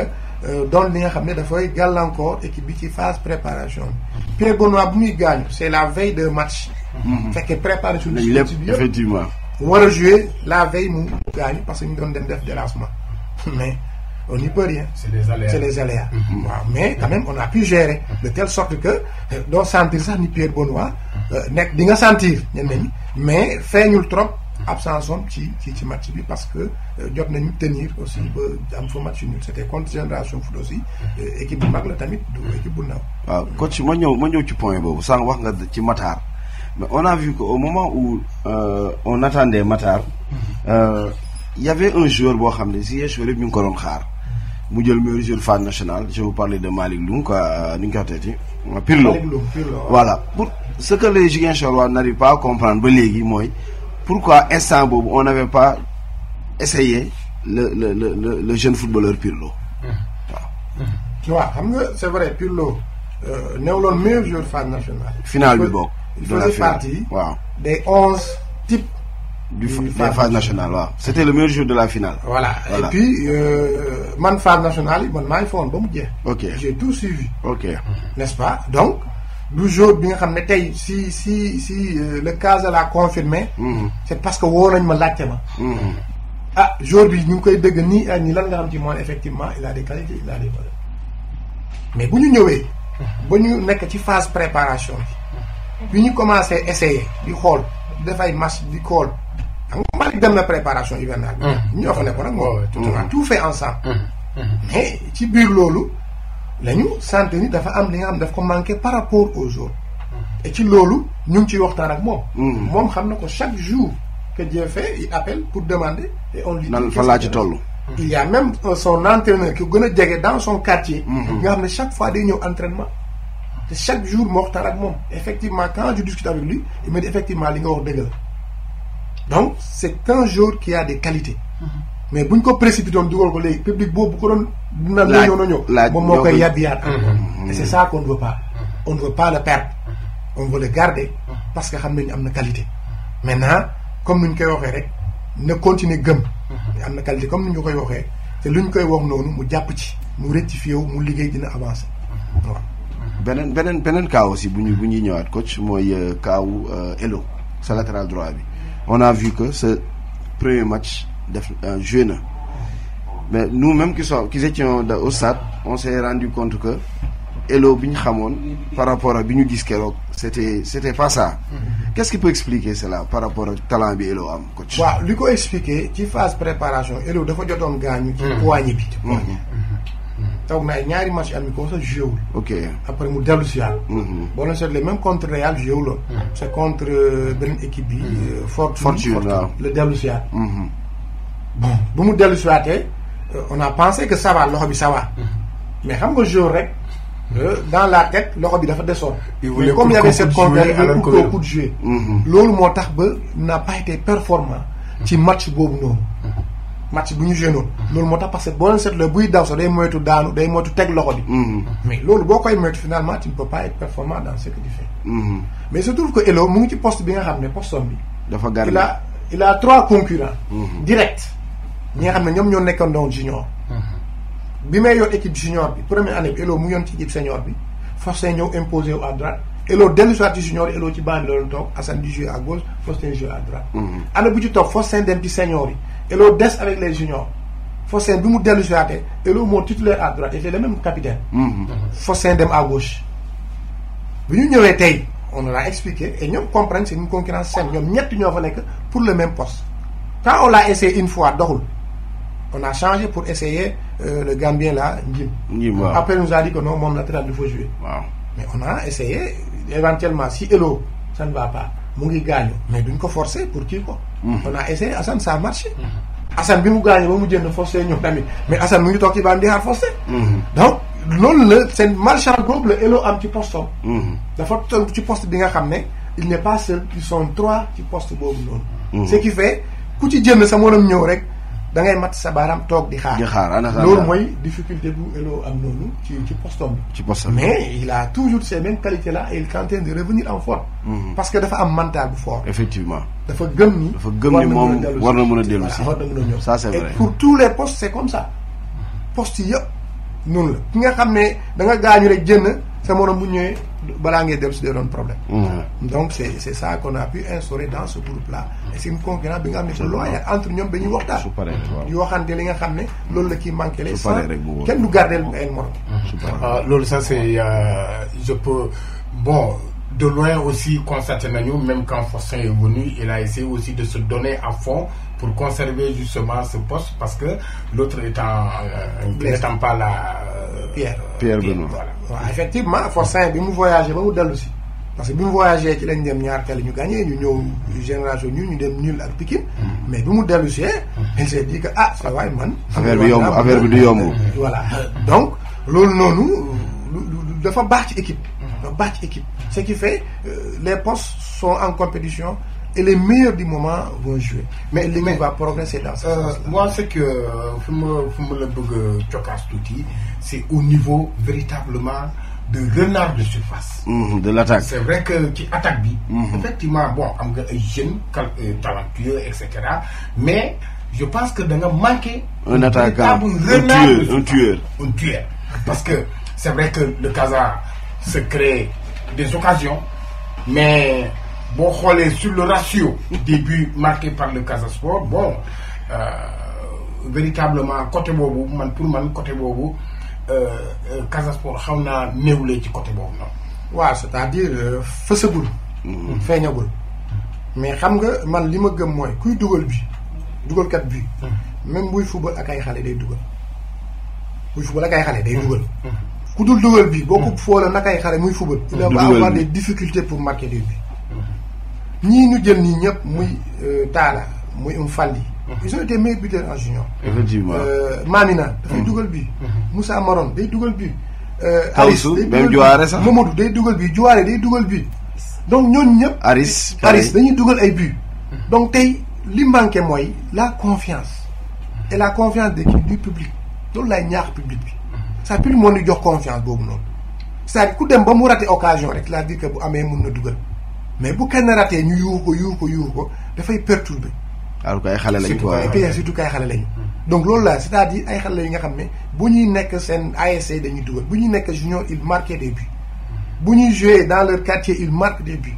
doon li nga xam ne dafay gàllankoor équipe bi ci phase préparation bi. Pierre Benoît bu muy gaañu c'est la veille de match. fekkee préparation bi lépp effectivement. war a jouer la veille mu gaañu parce que ñu doon dem def délassement mais. On n'y peut rien. C'est les aléas. Waaw mais quand même on a pu gérer de telle sorte que doo sentir sax ni Pierre Benoît nekk di nga sentir ñenn ñi mais feeñul trop absence am ci match bi parce que jot nañu tenir aussi ba am fa match nul c'était contre Génération Foot aussi équipe bu mag la tamit du équipe bu ndaw. waaw coach ma ñëw ci point boobu sànq wax nga ci Matar mais on a vu que au moment où on attendait Matar y avait un joueur boo xam ne si joueur yëpp ñu ngi ko doon xaar. mu jël meilleur joueur phase nationale je vous parlais de Malick Loum quoi ni ñu ko waxeeti Pirlo voilà pour ce que les Ziguinchorois n'arrivent pas à comprendre ba léegi mooy pourquoi instant boobu on n'avait pas essayé le jeune footballeur Pirlo waaw xam nga c'est vrai Pirlo néewloon meilleur joueur phase nationale finale bi bokk il faisait partie waaw des 11 types des phases nationales waaw c'était le meilleur joueur de la finale. Voilà. Et puis man phase nationale yi man maa ngi fa woon ba mu jeex. ok j'ai tout suivi. ok n'est-ce pas donc du jour bi nga xam ne tey si le cas l'a confirmé. c'est parce que woo nañ ma laajte ma. jour bi ñu ngi koy dégg nii ak nii lan nga xam ci moom effectivement il a des qualités il a des valeurs mais bu ñu ñëwee. ba ñu nekk ci phase préparation bi ñu commencé essayer di xool dafay match di xool. xam nga Malick dem na préparation hivernale bi. ñoo fa nekkoon nag moom. tout fait ensemble. mais ci biir loolu la ñu sentir ni dafa am li nga xam daf ko manqué par rapport aux autres. et ci loolu ñu ngi ciy waxtaan ak moom. moom xam na ko chaque jour que Dieu fait il appelle pour demander. et on lui dit nan fa laa ci toll. il y a même son entraîneur ki gën a jege dans son quartier. nga xam ne chaque fois day ñëw entraînement. te chaque jour moo waxtaan ak moom effectivement quand je discute avec lui il me dit effectivement li nga wax dëgg la. donc c'est un joueur qui a des qualités. mais buñ ko précipité woon dugal ko léegi public boobu ko doon. dina la ñëw moom moo koy yàbbiyaat. et c'est ça qu'on ne veut pas. on ne veut pas le perdre. on veut le garder. parce que xam nañu am na qualité. maintenant comme ni ñu koy waxee rek na continuer gëm. am na qualité comme ni ñu koy waxee te lu ñu koy wax noonu mu jàpp ci mu rectifié wu mu liggéey dina avancer waaw. beneen cas aussi bu ñuy ñëwaat coach mooy cas wu Elo sa latéral droit bi. on a vu que ce premier match def joué na mais nous-mêmes qui étions au stade on s'est rendu compte que Elo bi ñu xamoon par rapport ak bi ñu gis keroog c'était pas ça. Qu'est-ce qui peut expliquer cela par rapport ak talent bi Elo am coach. waaw li ko expliquer ci phase préparation Elo dafa jotoon gaañu. ci poignet bi. toog na ay ñaari match amicaux sax joué wul. ok après mu dellu si waat. boo leen seetlee même contre Real joué wuloon. c'est contre beneen équipe bi. Fortune waaw le dellu si waat. bon bu mu dellu si waatee on a pensé que ça va loxo bi ça va. mais xam nga jour rek dans la tête loxo bi dafa desoon. mais comme il y avait cette compétition alors que coup de jouer. loolu moo tax ba n'a pas été performant ci match boobu noonu. match bu ñu joué noonu. loolu moo tax parce que boo leen seetloo buy daw sax day moytu daanu day moytu teg loxo bi. mais loolu boo koy moytu finalement tu ne peux pas être performant dans ce que tu fais. mais je trouve que Elo mu ngi ci poste bi nga xam ne poste bi. dafa garder il a 3 concurrents. direct ñi nga xam ne ñoom ñoo nekkandoon junior. bi may yor équipe junior bi première année bi Elo mu ngi yoon ci équipe senior bi Faustin ñëw imposé wu à droite Elo dellu soit ci junior Elo ci banc bi la doon toog Assane di jouer à gauche Faustin jouer à droite. année bu ci toog Faustin dem ci senior yi Elo des avec les juniors Faustin bi mu dellu soité Elo moo titulaire à droite était le même capitaine. Faustin dem à gauche. bi ñu ñëwee tey on l'a expliqué et ñoom comprendre c'est une concurrence saine ñoom ñett ñoo fa nekk pour le même poste. quand on l'a essayé une fois doxul on a changé pour essayer le Gambien là Ndim. waaw après nous a dit que non moom latéral il faut jouer. waaw mais on a essayé éventuellement si Elo ça ne va pas mu ngi gaañu mais duñ ko forcer pour kii ko. on a essayé Assane ça a marché. Assane bi mu gaañu ba mu jënd forcé ñëw tamit mais Assane mu ngi toog ci baan di xaar forcé. donc loolu la seen marchand boobu la Elo am ci poste dafa toll ci poste bi nga xam ne il n'est pas seul ils sont 3 ci poste boobu noonu. ce qui fait ku ci jënd sa morom ñëw rek da ngay mat sa baaraam toog di xaar. loolu mooy difficulté bu Elo am noonu ci postom bi. ci postom mais il a toujours ces mêmes qualités là et il est en train de revenir en forme. parce que dafa am mental bu fort. effectivement dafa gëm ni. moom war na mën a dellu si. war na mën a ñëw ça c'est vrai. et pour tous les postes c'est comme ça postes yi yëpp noonu la ki nga xam ne da nga gaañu rek jënd sa morom bu ñëwee balaa ngay dellu si day doon problème. donc c'est ça qu'on a pu instaurer dans ce groupe là. et c'est une concurrence bi nga xam ne c'est loyal entre ñoom dañuy waxtaan. su paree waaw di waxante li nga xam ne loolu la kii manqué les. su paree rek bu kenn du gardeel ay morom. loolu ça c'est je peux bon de loin aussi constater nañu même quand Faustin est venu il a essayé aussi de se donner à fond pour conserver justement ce poste parce que l'autre n'étant pas là. Pierre Benoît voilà. waaw effectivement Faustin bi mu voyagé ba mu dellu si parce que bi mu voyagé ci lañ dem ñaar teel ñu gagné ñu ñëw génération ñu dem nul ak Pikine mais bi mu dellu si il s'est dit que ça waay man. affaire bi du yomb. voilà donc loolu noonu dafa baax ci équipe. dafa baax ci équipe ce qui fait les postes sont en compétition et les meilleurs du moment vont jouer mais l'équipe va progresser dans ce sens. moi c'est que fu ma la bëgg a cokkaas tuuti c'est au niveau véritablement de renard de surface. De l'attaque. C'est vrai que ci attaque bi. effectivement bon am nga ay jeunes talentueux et cetera mais je pense que da nga manqué. un attaquant un tueur. parce que c'est vrai que le Casa se crée des occasions mais boo xoolee sur le ratio des buts marqués par le Casa Sport bon véritablement côté boobu pour man côté boobu Casa Sport xaw naa néewlee ci côté boobu noonu. waaw c'est-à-dire fësagul. feeñagul mais xam nga man li ma gëm mooy kuy dugalkat bi même buy football ak ay xale day dugal ku dul dugal bi boo ko foola nag ay xale muy football il va avoir des difficultés pour marquer des buts ñii ñu jël nii ñëpp muy Talla muy Faldi ils ont été meilleurs buteurs en junior. effectivement Mamina dafay dugal bi Moussa Maron day dugal bi Aris même Juwaare sax Mamadou day dugal bi Juwaare day dugal bi donc ñooñu ñëpp Aris dañuy dugal ay buts donc tey li manqué mooy la confiance et la confiance du public loolu lay ñaax public bi ça plus moo ni jox confiance boobu noonu c'est-à-dire ku dem ba mu raté occasion rek la dire que bu amee mun na dugal mais bu kenn raté ñu yuuxu ko dafay perturber. alors que ay xale lañ quoi surtout kay xale lañu. donc loolu la c'est-à-dire ay xale yi nga xam ne bu ñuy nekk seen ASC dañuy dugal bu ñuy nekk junior ils marquent des buts bu ñuy jouer dans leur quartier ils marquent des buts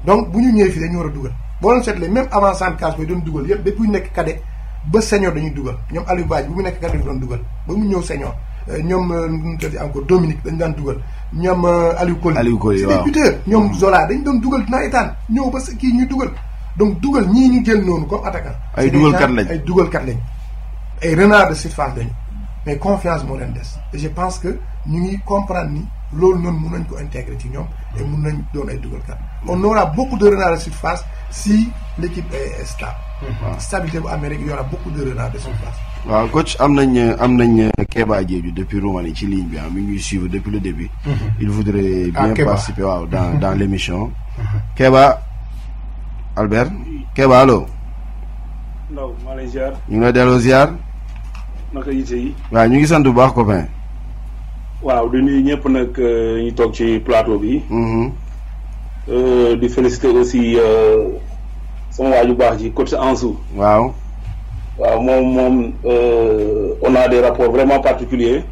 donc bu ñu ñëwee fii dañu war a dugal boo doon seetlee même avant centre case booy doon dugal yëpp depuis nekk cadet ba senior dañuy dugal ñoom Aliou Badji bu mu nekk cadet doon dugal ba mu ñëw senior ñoom nu tëdd encore Dominique dañ daan dugal ñoom Aliou Koli c'est des buteurs ñoom Zola dañ doon dugal nawetaan ñëw ba kii ñuy dugal donc dugal ñii ñu jël noonu comme attaquant ay dugalkat lañ ay renard de surface lañu mais confiance moo leen des et je pense que ñu ngi comprendre ni loolu noonu mun nañ ko intégrer ci ñoom et mun nañ doon ay dugalkat on aura beaucoup de renards de surface si l'équipe est stable stabilité bu amee rek il y aura beaucoup de renards de surface waaw coach am nañ Kéba Diédhiou depuis Roumanie ci ligne bi mi ñuy suivre depuis le début. Il voudrait bien participer waaw dans l'émission. Kéba Albert Kéba allo. Ndaw maa lay ziar. ñu ngi lay delloo ziar. naka yite yi. waaw ñu ngi sant bu baax copain. waaw di nuyu ñëpp nag ñu toog ci plateau bi. di féliciter aussi sama waaju baax ji coach Ansou. waaw. waaw moom on a des rapports vraiment particuliers.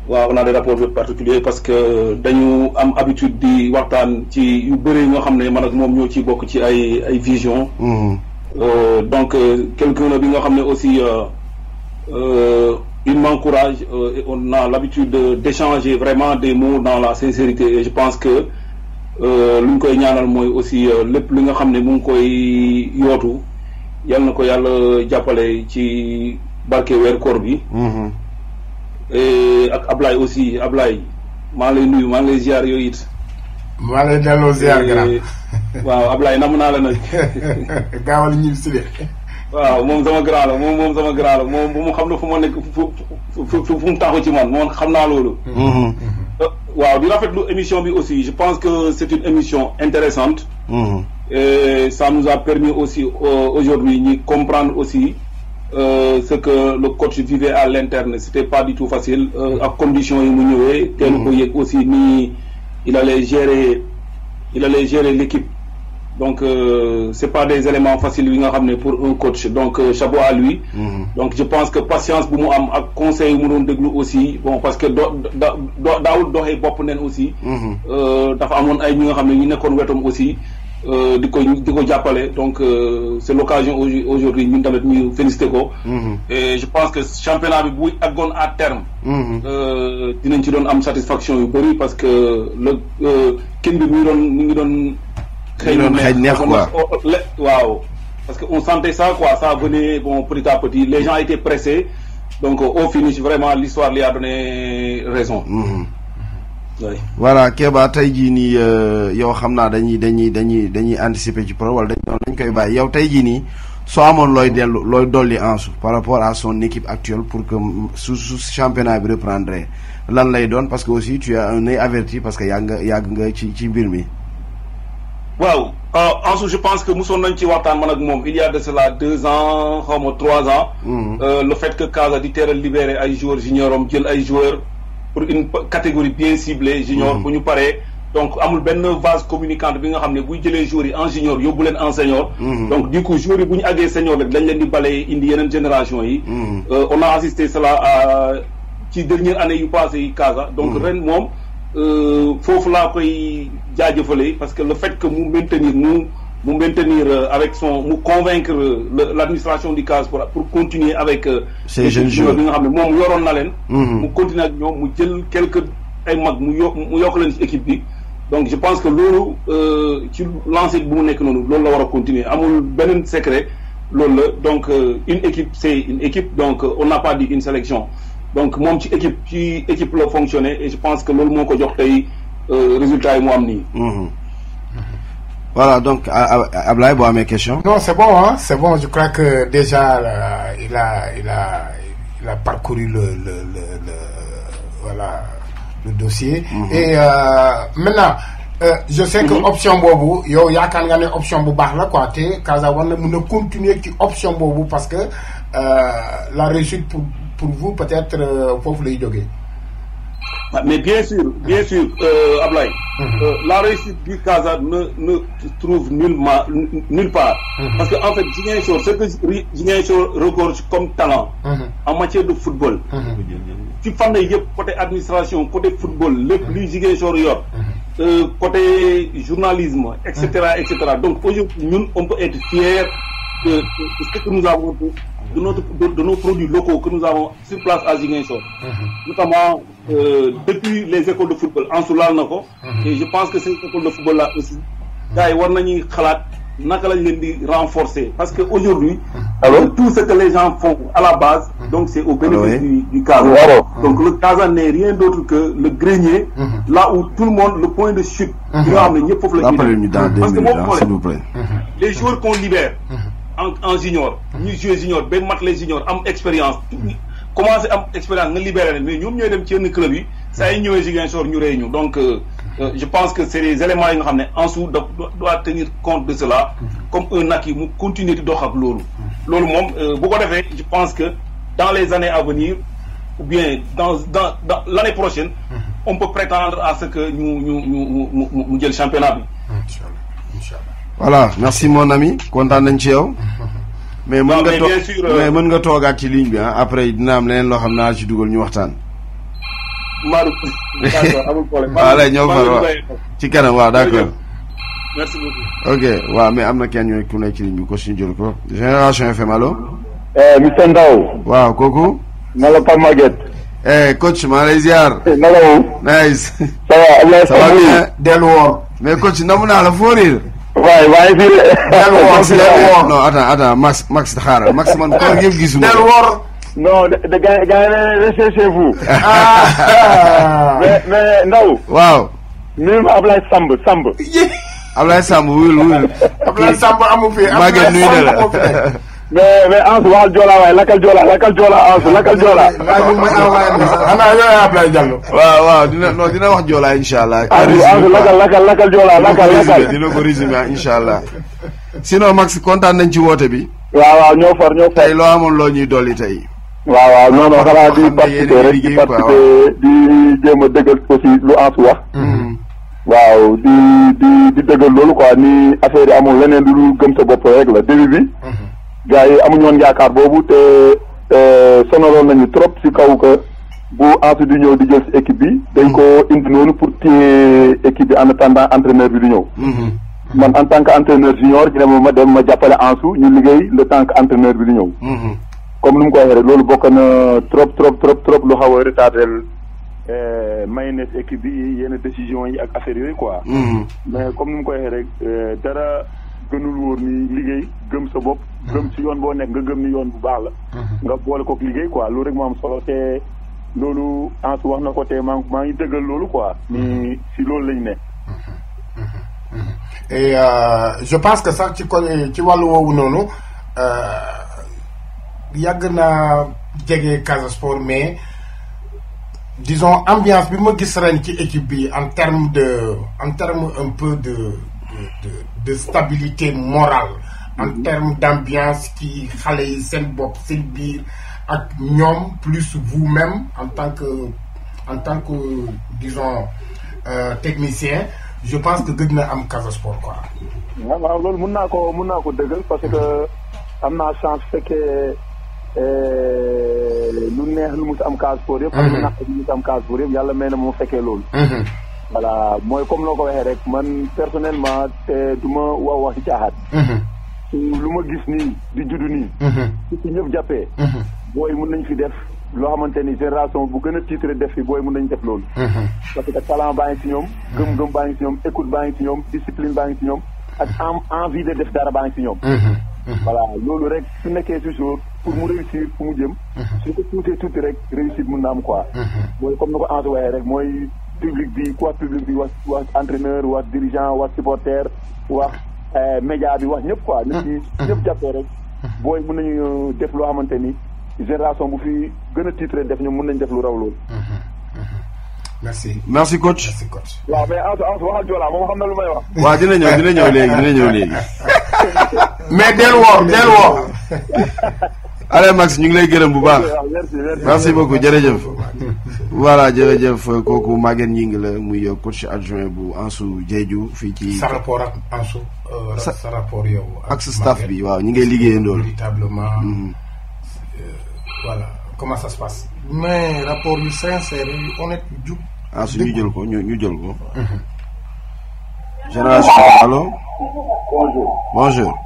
waaw on a des rapports particuliers parce que dañu am habitude di waxtaan ci yu bëri nga xam ne man ak moom ñoo ci bokk ci ay vision. Donc quelqu'un la bi nga xam ne aussi il m'encourage et on a l'habitude d'échanger vraiment des mots dans la sincérité et je pense que lu ñu koy ñaanal mooy aussi lépp li nga xam ne mu ngi koy yootu yal na ko yàlla jàppale ci barke weer koor bi. Et ak Ablaye aussi Ablaye maa ngi lay nuyu maa ngi lay ziar yooyu it. maa lay delloo ziar grand. waaw Ablaye nam naa la nag. gaawal ñib si de. waaw moom sama grand la moom sama grand la moom bu mu xam ne fu ma nekk fu mu taxaw ci man moom xam naa loolu. waaw di rafetlu émission bi aussi je pense que c'est une émission intéressante. Et ça nous a permis aussi aujourd'hui de comprendre aussi ce que le coach vivait à l'interne. C'était pas du tout facile. À condition aussi ni il allait gérer l'équipe. Donc c'est pas des éléments faciles pour un coach. Donc chapeau à lui. Donc je pense que patience pour moi am conseil mu doon déglu aussi bon parce que daawul doxee bopp neen aussi. dafa amoon ay ñi nga xam ne ñu nekkoon wetam aussi. di ko jàppale donc c'est l'occasion aujourd'hui ñun tamit ñu féliciter ko. Et je pense que championnat bi bu àggoon à terme. dinañ ci doon am satisfaction yu bëri parce que le kin bi mu ngi doon. xëy neex quoi waaw parce que on sentait ça quoi ça venait bon petit à petit les gens étaient pressés donc au finish vraiment l'histoire lui a donné raison. Oui. Voilà Kéba tey jii nii yow xam naa dañuy anticiper ci pro wala dañ koy bàyyi yow tey jii nii soo amoon looy dolli Ansou par rapport à son équipe actuelle pour que su championnat bi reprendre lan lay doon parce que aussi tu as un œil averti parce que yàgg nga ci mbir mi. waaw Ansou je pense que mosoon nañ ci waxtaan man ak moom il y a de cela 2 ans xaw ma 3 ans. Le fait que Casa di teel a libéré ay joueurs juniorom jël ay joueurs. Pour une catégorie bien ciblée junior bu ñu paree donc amul benn vase communicante bi nga xam ne buy jëlee joueurs yi en junior yóbbu leen en senior. Donc du coup joueurs yi bu ñu àggee senior rek dañ leen di balee indi yeneen génération yi. On a assisté cela ci dernière année yu passé yi Casa donc ren moom foofu laa koy jaajëfale parce que le fait que mu maintenir avec mu convaincre l'administration du CAS pour continuer avec ces jeunes joueurs bi nga xam ne moom yoroon na leen. mu continuer ak ñoom mu jël quelques ay mag mu yokk leen ci équipe bi donc je pense que loolu ci lancé bu mu nekk noonu loolu la war a continuer amul beneen secret loolu la donc une équipe c'est une équipe donc on n'a pas dit une sélection donc moom ci équipe la fonctionner et je pense que loolu moo ko jox tey résultat yi mu am nii. Voilà, donc Ablaye, bon, mes questions. Non, c'est bon, hein, c'est bon. Je crois que déjà il a parcouru le dossier. Et maintenant, je sais que option bobu, yo yaakaar nga ne option bu baax la quoi. Té Casa war na mën a continuer ci option bobu parce que la réussite pour vous peut-être foofu lay jógee. Mais bien sûr Ablaye. La réussite du Casa ne trouve nulle part. Parce que en fait Ziguinchor ce que Ziguinchor regorge comme talent en matière de football. ci fànn yëpp côté administration côté football lépp luy Ziguinchor yor. Côté journalisme etc. Donc aujourd'hui ñun on peut être fiers de ce que nous avons de nos produits locaux que nous avons sur place à Ziguinchor. Notamment depuis les écoles de football Ansou laal na ko. Et je pense que ces écoles de football là aussi gars yi war nañuy xalaat naka lañ leen di renforcer parce que aujourd'hui tout ce que les gens font à la base donc c'est au bénéfice du Casa. Donc le Casa n'est rien d'autre que le grenier là où tout le monde le point de chute bi nga xam ne ñëpp foofu la ñuy dans 2 minutes s'il vous plaît. Les joueurs qu'on libère en junior. ñuy jouer junior ba mat les junior am expérience. commencé am expérience nga libéré leen mais ñoom ñooy dem ci yenn club yi. saa yi ñëwee Ziguinchor ñu rey ñu donc je pense que c'est des éléments yi nga xam ne Ansou doit tenir compte de cela. comme un acquis mu continuer di dox ak loolu. loolu moom bu ko defee je pense que dans les années à venir ou bien dans l'année prochaine. on peut prétendre à ce que ñu jël championnat bi. voilà merci mon ami kontaan nañ ci yow. mais mën nga toogaat ci ligne bi après dina am leneen loo xam naa ci dugal ñu waxtaan. Madou. d'accord amul problème. waaw ñëw fa waaw ci kanam waaw d'accord. merci beaucoup. ok waaw mais am na kenn ku nekk ci ligne bi ko suñu jël ko Génération FM allo. monsieur Ndao. waaw kooku. na la Pape Maguette. coach maa lay ziar. naka wu. nice. ça va Ablaye ça va bien. dellu woor. mais coach namu naa la foo riir. waaye waaye fii de. non attends Max xaaral Max man koor yëpp gisuma. dellu woor. non de gars yi restez chez vous. mais Ndao. waaw. nuyu ma Ablaye Samb. Ablaye Samb wuyul. Ablaye Samb amu fi. Maguette nuyu na la. mais Ansu waxal Joola waaye lakkal Joola Ansu lakkal Joola. xanaa yooyu Ablaye Diallo. waaw dina wax Joola incha allah. Ansu lakkal Joola lakkal. dina ko résumé incha allah. sinon Max kontaan nañ ci woote bi. waaw ñoo far. tey loo amoon loo ñuy dolli tey. waaw non xanaa di participer rek di jéem a dëggal aussi lu Ansu wax. waaw di dëggal loolu quoi ni affaire yi amul leneen lu gëm sa bopp rek la début bi. gars yi amuñu woon yaakaar boobu te sonaloon nañu trop si kaw que bu Ansu di ñëw di jël si équipe bi dañ ko indi noonu pour téye équipe bi en attendant entraîneur bi di ñëw. man en tant que entraîneur junior ñu ne ma dem ma jàppale Ansu ñu liggéey le temps que entraîneur bi di ñëw. comme ni mu ko waxee rek loolu bokk na trop lu xaw a retardé mayonnaise équipe bi yenn décision yi ak affaire yooyu quoi. mais comme ni mu ko waxee rek dara gënul wóor ni liggéey gëm sa bopp. gëm si yoon boo nekk nga gëm ni yoon bu baax la. nga boole kook liggéey quoi loolu rek moo am solo te loolu Ansu wax na ko te maa ngi dëggal loolu quoi. ni si loolu lañ ne. et je pense que sax ci wàllu woowu noonu yàgg naa jege Casa Sport mais disons ambiance bi ma gis ren ci équipe bi en terme un peu de stabilité morale en terme d'ambiance ci xale yi seen bopp seen biir ak ñoom plus vous-même en tant que disons technicien je pense que gëj na am Casa Sport quoi. waaw loolu mun naa ko dëggal parce que am naa chance fekkee lu neex lu mu am Casa Sport yëpp. ak lu naq lu mu am Casa Sport yëpp yàlla may na moo fekkee loolu. voilà mooy comme noo ko waxee rek man personnellement te du ma wax ci caaxaat. lu ma gis nii di juddu nii. ci ñëpp jàppee. booy mun nañ fi def loo xamante ni génération bu gën a titré def fi booy mun nañ def loolu. parce que talent baa ngi ci ñoom. gëm-gëm baa ngi ci ñoom écoute baa ngi ci ñoom discipline baa ngi ci ñoom ak envie de def dara baa ngi ci ñoom. voilà loolu rek su nekkee toujours pour mu réussir fu mu jëm. su ko tuuti rek réussite mun na am quoi. mooy comme ni ko Ansu waxee rek mooy public bi quoi public bi wax entraîneur wax dirigeant wax supporter wax média bi wax ñëpp quoi. nit ñi ñëpp jàppee rek. booy mun nañu def loo xamante ni génération bu fi gën a titré def ñoom mun nañ def lu raw loolu. merci coach. waaw mais Ansu waxal Joola moom xam na lu may wax. waaw dina ñëw léegi. mais del woor. allez Max ñu ngi lay gërëm bu baax. merci beaucoup jërëjëf. voilà jërëjëf kooku Maguette Gningue la muy coach adjoint bu Ansou Diedhiou fii ci. sa rapport ak Ansou. sa rapport yow. ak sa staff bi waaw ñi ngay liggéeyandoo. véritablement. Voilà comment ça se passe. mais rapport yu sincère yu honnête yu jub. Ansou ñu jël ko ñu jël ko. Génération allo. bonjour.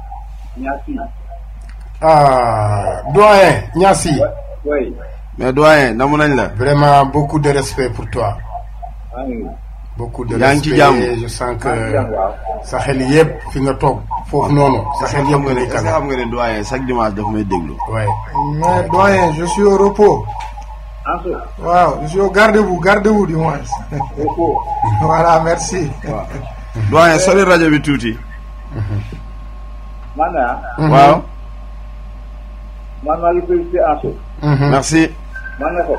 doyen Niassi. Oui. mais doyen namu nañ la. Vraiment beaucoup de respect pour toi. Beaucoup de respect. Je sens que sa xel yëpp fi nga toog foofu noonu. sa xel yëpp nga lay xam nga ne doyen chaque dimanche daf may déglu. Ouais. mais doyen je suis au repos. waaw je suis au garde-vous du moins. voilà merci. waaw doyen sori rajo bi tuuti. maanaam. waaw. man maa ngi félicité Anso. merci. man ne ko.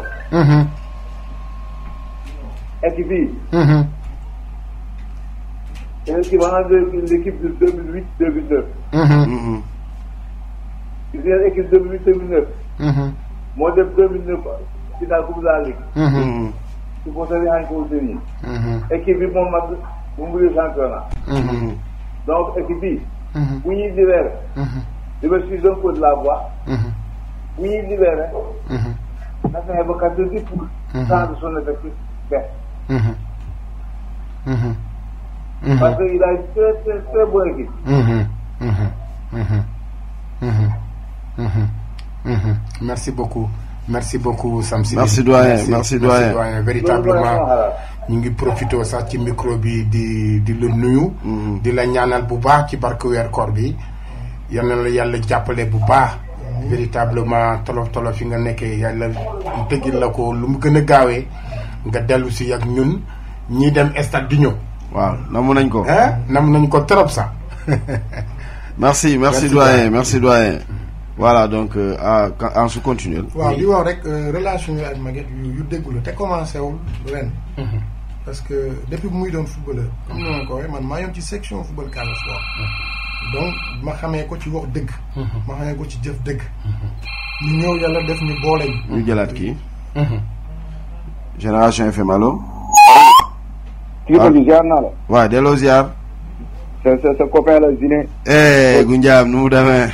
équipe bi. l'équipe l'équipe de 2008-2009. gis ngeen équipe 2008-2009. moo dem 2009 final coupe de la Ligue. su ko defee en continu. équipe bi moom nag mu ngi championnat. donc équipe bi. bu ñuy libéré. diversité d'un peu de la voix. bu ñuy libéré. na fexe ba 90% de son effectif baisse. parce que il a une très très très bonne équipe. Merci beaucoup Samsi. merci doyen véritablement ñu ngi profité sax ci micro bi di la nuyu. di la ñaanal bu baax ci barke weer koor bi yal na la yàlla jàppale bu baax. véritablement tolof yi nga nekkee yàlla tëggil la ko lu mu gën a gaawee nga dellu si ak ñun ñii dem stade di ñëw. waaw namu nañ ko. namu nañ ko trop sax. merci doyen. voilà donc en su continuer. waaw li wax rek relation yi ak Maguette yu déggu la te commencé wul ren. parce que depuis bu muy doon footballeur. comme ni ma ko waxee man maa yoon ci section football Casa Sport. donc ma xamee ko ci wax dëgg. ma xamee ko ci jëf dëgg. ñu ñëw yàlla def ñu boole ñu jëlaat kii. Génération FM allo. kilifa bi ziar naa la. waaw delloo ziar. sa copain la Zine. Gunjaam nu mu demee.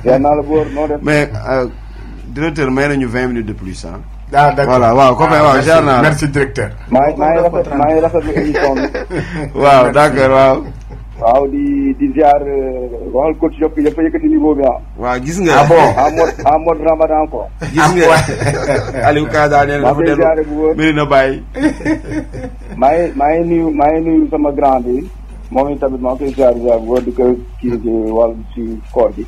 ziar naa la boor noo def. mais directeur may nañu 20 minutes de plus ah. d'accord voilà waaw copain waaw ziar naa la. merci directeur. maa ngi rafetlu émission bi. waaw d'accord waaw. waaw di ziar waxal coach yëpp yëkkati niveau bi ah. waaw gis nga. en mode Ramadan quoi. gis nga Aliou Kada nee na dafa dellu mbiri na bàyyi. maa ngi nuyu sama grand bi moom itamit maa ngi koy ziar bu wóor di ko kii ci wàllu ci koor gi.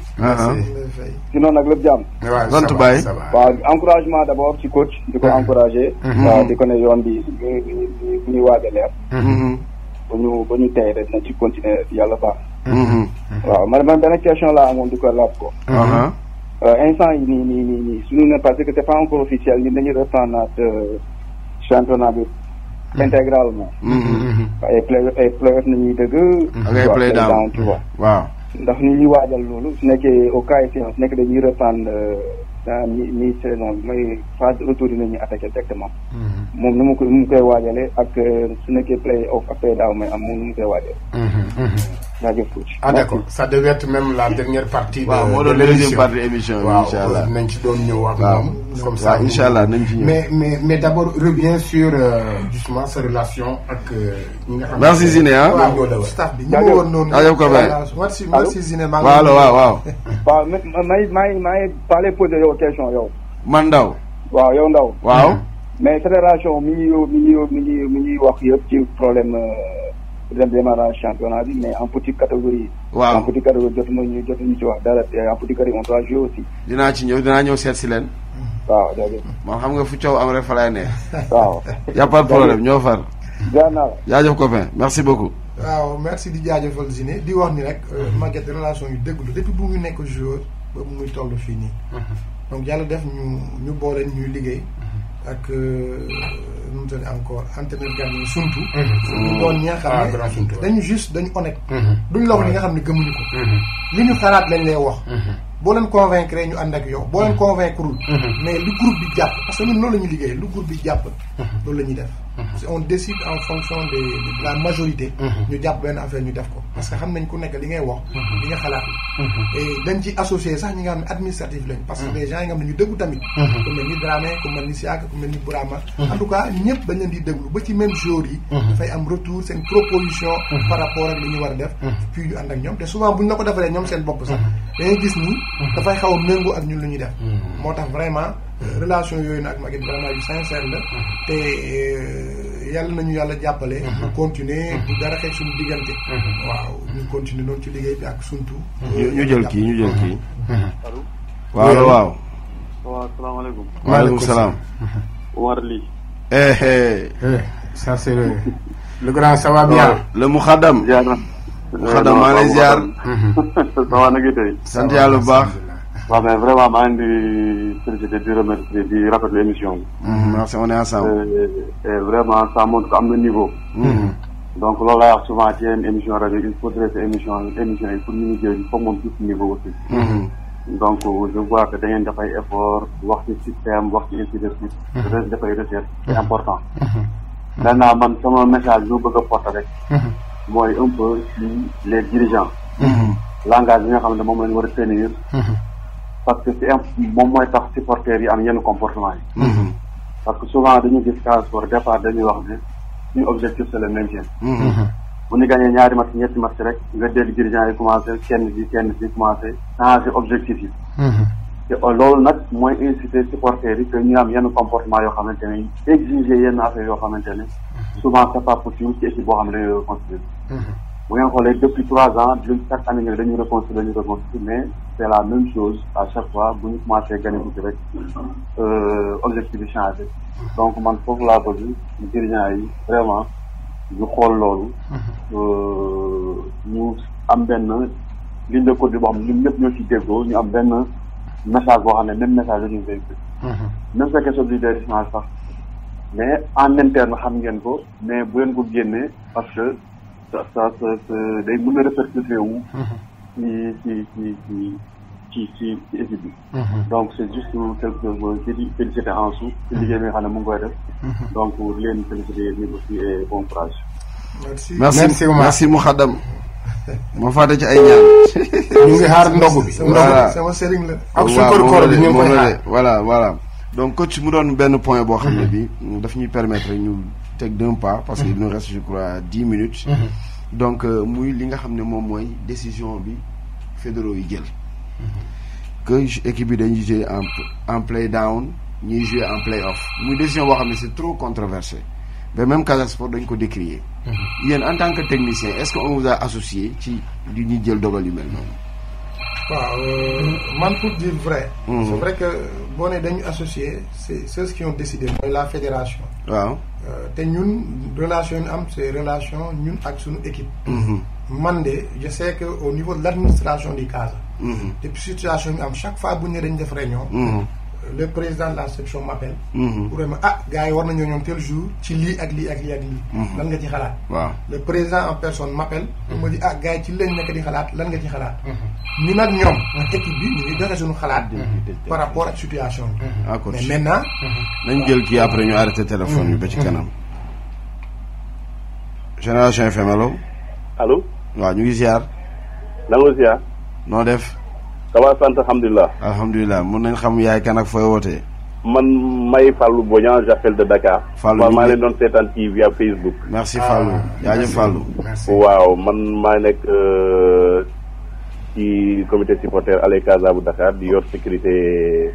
sinon nag lépp jàmm. sant Baye. waaw encouragement d'abord ci coach di ko encouragé. waaw di ko ne yoon bi bu ñuy waaj a leer. ba ñu tey rek na ci continuer yàlla baax. waaw man benn question laa amoon di ko laaj ko. instant yi nii suñu ne parce que c'est pas encore officiel ñun dañuy reprendre championnat bi intégralement. ay play-off nañuy dëgg. ak ay play down tu vois. waaw ndax ni ñuy waajal loolu su nekkee au cas échéant su nekkee dañuy reprendre mi saison bi mooy phase retour yi nañuy attaqué directement. moom nu mu koy waajalee ak su nekkee play-off ak play down may am moom nu mu koy waajalee. jaajëf coach. D'accord ça devait être même la dernière partie. waaw moo doon deuxième partie émission bi incha allah nañ ci doon ñëw ak moom. comme ça incha allah nañ ci ñëw. mais d'abord reviens sur justement sa relation ak ñi nga xam ne. merci Zine ah. waaw staff bi ñu ma woon noonu. jaajëf ko fay. merci Zine maa ngi. waaw. waaw may parler poser yow question yow. man Ndaw. waaw yow Ndaw. waaw. mais fédération mi ngi wax yëpp ci problème. démarrage championnat bi mais en petite catégorie. waaw en petite catégorie jotuñu ci wax dara en petite catégorie on doit jouer aussi. dinaa ñëw seet si leen. waaw jaajëf. moom xam nga fu coow am rek fa lay neex. waaw. y a pas de problème ñoo far. jaar naa la. jaajëf copain merci beaucoup. waaw merci di jaajëfal Zine di wax ni rek Maguette relation yu dëgg la depuis bu ñu nekk joueur ba mu muy toll fii nii. donc yàlla def ñu boole ñuy liggéey. ak nu mu tudd encore entraîneur gardien Suntu. ñu doon ñi nga xam ne dañu honnête. duñ la wax li nga xam ne gëmuñu ko. li ñu xalaat lañ lay wax. boo leen convaincre ñu ànd ak yow boo leen convaincre mais lu groupe bi jàpp parce que ñun loolu la ñuy liggéey lu groupe bi jàpp. loolu la ñuy def. on décide en fonction de la majorité. ñu jàpp benn affaire ñu def ko parce que xam nañ ku nekk li ngay wax. li nga xalaat et dañ ci associé sax ñi nga xam ne administratif lañ. parce que les gens yi nga xam ne ñu déglu tamit. ku mel ni Dramé ku mel ni Siaka ku mel ni Bourama. en tout cas ñëpp dañ leen di déglu ba ci même jour yi. dafay am retour seen proposition. par rapport ak li ñu war a def. puis ñu ànd ak ñoom te souvent buñ la ko defalee ñoom seen bopp sax dañuy gis ni. dafay xaw a méngoo ak ñun lu ñuy def. moo tax vraiment relation yooyu nag Maguette vraiment yu sincère la te yàlla nañu yàlla jàppale. ñu continuer bu dara xew suñu diggante. waaw ñu continuer noonu ci liggéey bi ak Suntu. ñu jël kii. allo. waaw. waaw salaamaaleykum. waaleykum salaam. Omar Ly. ça c'est le grand ça va bien. le Moukhadam. ziar na. Moukhadam maa lay ziar. ça va nag tey. sant yàlla bu baax. waaw mais vraiment maa ngi di féliciter di remercier di rafetlu émission bi. merci on est ensemble. et vraiment ça montre que am na niveau. donc loolu lay wax souvent ci yenn émission rajo il faudrait que émission yi pour ñu jël il faut moom gis niveau aussi. donc je vois que da ngeen dafay effort wax ci système wax ci ainsi de suite. dafay recherche c'est important. maintenant man sama message bi bëgg a porter rek. mooy un peu ci les dirigeants. langage bi nga xam ne moom la ñu war a tenir. parce que c'est moom mooy tax supporters yi am yenn comportement yi. parce que souvent dañuy gis cas sport départ dañuy wax ne suñu objectif c'est le maintien. bu ñu gagné ñaari match ñetti match rek nga dégg dirigeants yi commencé kenn ci commencé changer objectif yi. te loolu nag mooy inciter supporters yi que ñu am yenn comportement yoo xamante ne exiger yenn affaires yoo xamante ne souvent c'est pas possible ci équipe boo xam ne dañuy reconstruire. bu ngeen xoolee depuis 3 ans chaque année nga dañuy reconstruire mais c'est la même chose à chaque fois bu ñu commencé gagner tuuti rek objectif bi changé. donc man foofu laa bëgg dirigeants yi vraiment ñu xool loolu. ñu am benn ligne de conduite boo xam ne ñun ñëpp ñoo ci déggoo ñu am benn message boo xam ne même message la ñuy véhiculer. même sa question de leadership sax mais en interne xam ngeen ko mais bu leen ko génnee parce que ça day mën a répercuter wu. ci équipe bi. donc c'est juste quelque chose di féliciter en dessous ci liggéey bi nga xam ne mu ngi koy def. donc leen féliciter yéen aussi et bon courage. merci Moukhadam. moo fàtte ci ay ñaan. ñu ngi xaar ndogu bi. voilà sama sëriñ la. ak sukkur koor bi ñu ngi koy xaar voilà donc coach mu doon benn point boo xam ne bi daf ñuy permettre ñu teg d'un pas parce que il nous reste je crois 10 minutes. donc muy li nga xam ne moom mooy décision bi fédéraux yi jël. que équipe bi dañuy jouer en play down ñuy jouer en play off muy décision boo xam ne c'est trop controversé mais même Casa Sport dañ ko décrier. yéen en tant que technicien est-ce que on vous a associé ci li ñuy jël dogal yu mel noonu. waaw man pour dire vrai. c'est vrai que boo nee dañu associé c'est ceux qui ont décidé mooy la fédération. waaw te ñun relation yi am c'est relation ñun ak suñu équipe. man de je sais que au niveau de l'administration du Casa. depuis situation yi am chaque fois bu ñu dañ def réunion. le président de la section m'appelle. pour me gars yi war nañoo ñoom tel jour ci lii ak lii ak lii ak lii. lan nga ci xalaat. waaw le président en personne m'appelle. pour me dire gars yi ci lañ nekk di xalaat lan nga ci xalaat. ñu nag ñoom. équipe bi ñu ngi joxe suñu xalaat. par rapport ak situation bi. mais maintenant. nañ jël kii après ñu arrêté téléphone bi ba ci kanam. Génération FM allo. allo. waaw ñu ngi ziar. nangu ziar. noo def. ça va sant alhamdulilah. alhamdulilah mun nañ xam yaay kan ak fooy wootee. man may Fallou Bodian j'appelle de Dakar. Fallou maa leen doon seetaan ci via Facebook. merci Fallou jaajëf Fallou. waaw man maa nekk ci comité supporter Allez Casa bu Dakar di yor sécurité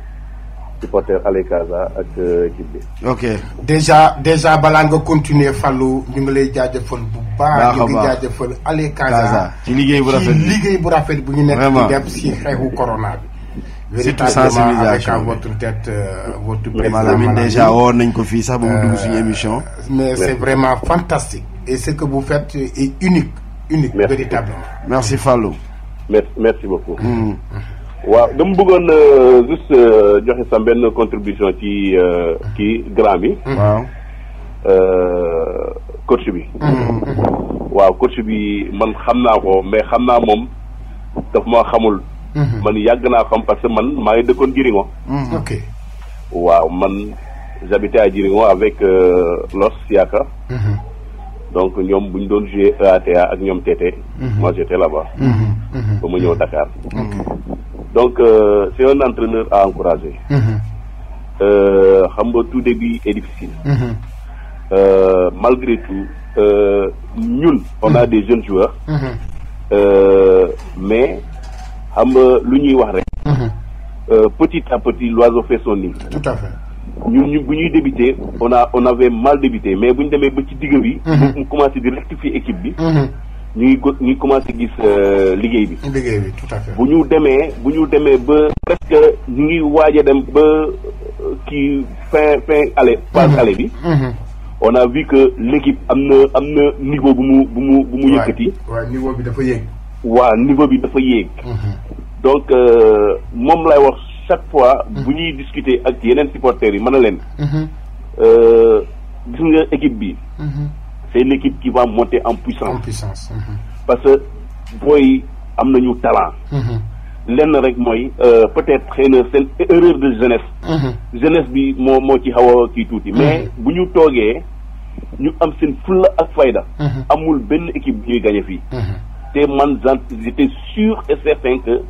supporter Allez Casa ak équipe bi. ok déjà balaa nga continuer Fallou ñu ngi lay jaajëfal bu baax. ñu ngi jaajëfal Allez Casa ci liggéey bu rafet ci liggéey bu rafet bu ñu nekk di def si xeexu corona bi. surtout sensibilisation avec votre tête votre président Malamine déjà woon nañ ko fii sax ba mu dugg suñu émission. mais c'est vraiment fantastique et ce que vous faites est unique véritablement. merci Fallou. merci beaucoup. waaw dama bëggoon juste joxe sa benn contribution ci grand bi. waaw. coach bi. waaw coach bi man xam naa ko mais xam naa moom daf ma xamul. man yàgg naa xam parce que man maa ngi dëkkoon Djiringo. ok. waaw man j'habitais à Djiringo avec Los Siaka. donc ñoom bu ñu doon jouer EATA ak ñoom TT. moi j'étais là-bas. ba ma ñëw Dakar. donc c'est un entraîneur à encourager. xam nga tout début est difficile. Malgré tout ñun on a des jeunes joueurs. mais xam nga lu ñuy wax rek. Petit à petit l'oiseau fait son nid. tout à fait. ñun bu ñuy débuter on avait mal débuté mais bu ñu demee ba ci digg bi. mu commencé di rectifier équipe bi. ñu ngi commencé gis liggéey bi. liggéey bi tout à fait. bu ñu demee ba presque ñu ngi waaj a dem ba kii fin phase aller bi. on a vu que l'équipe am na niveau bu mu yëkkati. waaw niveau bi dafa yéeg. waaw niveau bi dafa yéeg. donc moom lay wax chaque fois bu ñuy discuter ak yeneen supporters yi mën na leen gis nga équipe bi c'est une équipe qui va monter en puissance parce que booy am nañu talent lenn rek mooy peut-être xëy na seen erreur de jeunesse bi moo ci xaw a kii tuuti mais bu ñu toogee ñu am seen fulla ak fayda amul benn équipe bu ñuy gagné fii te man j'étais sûr et certain que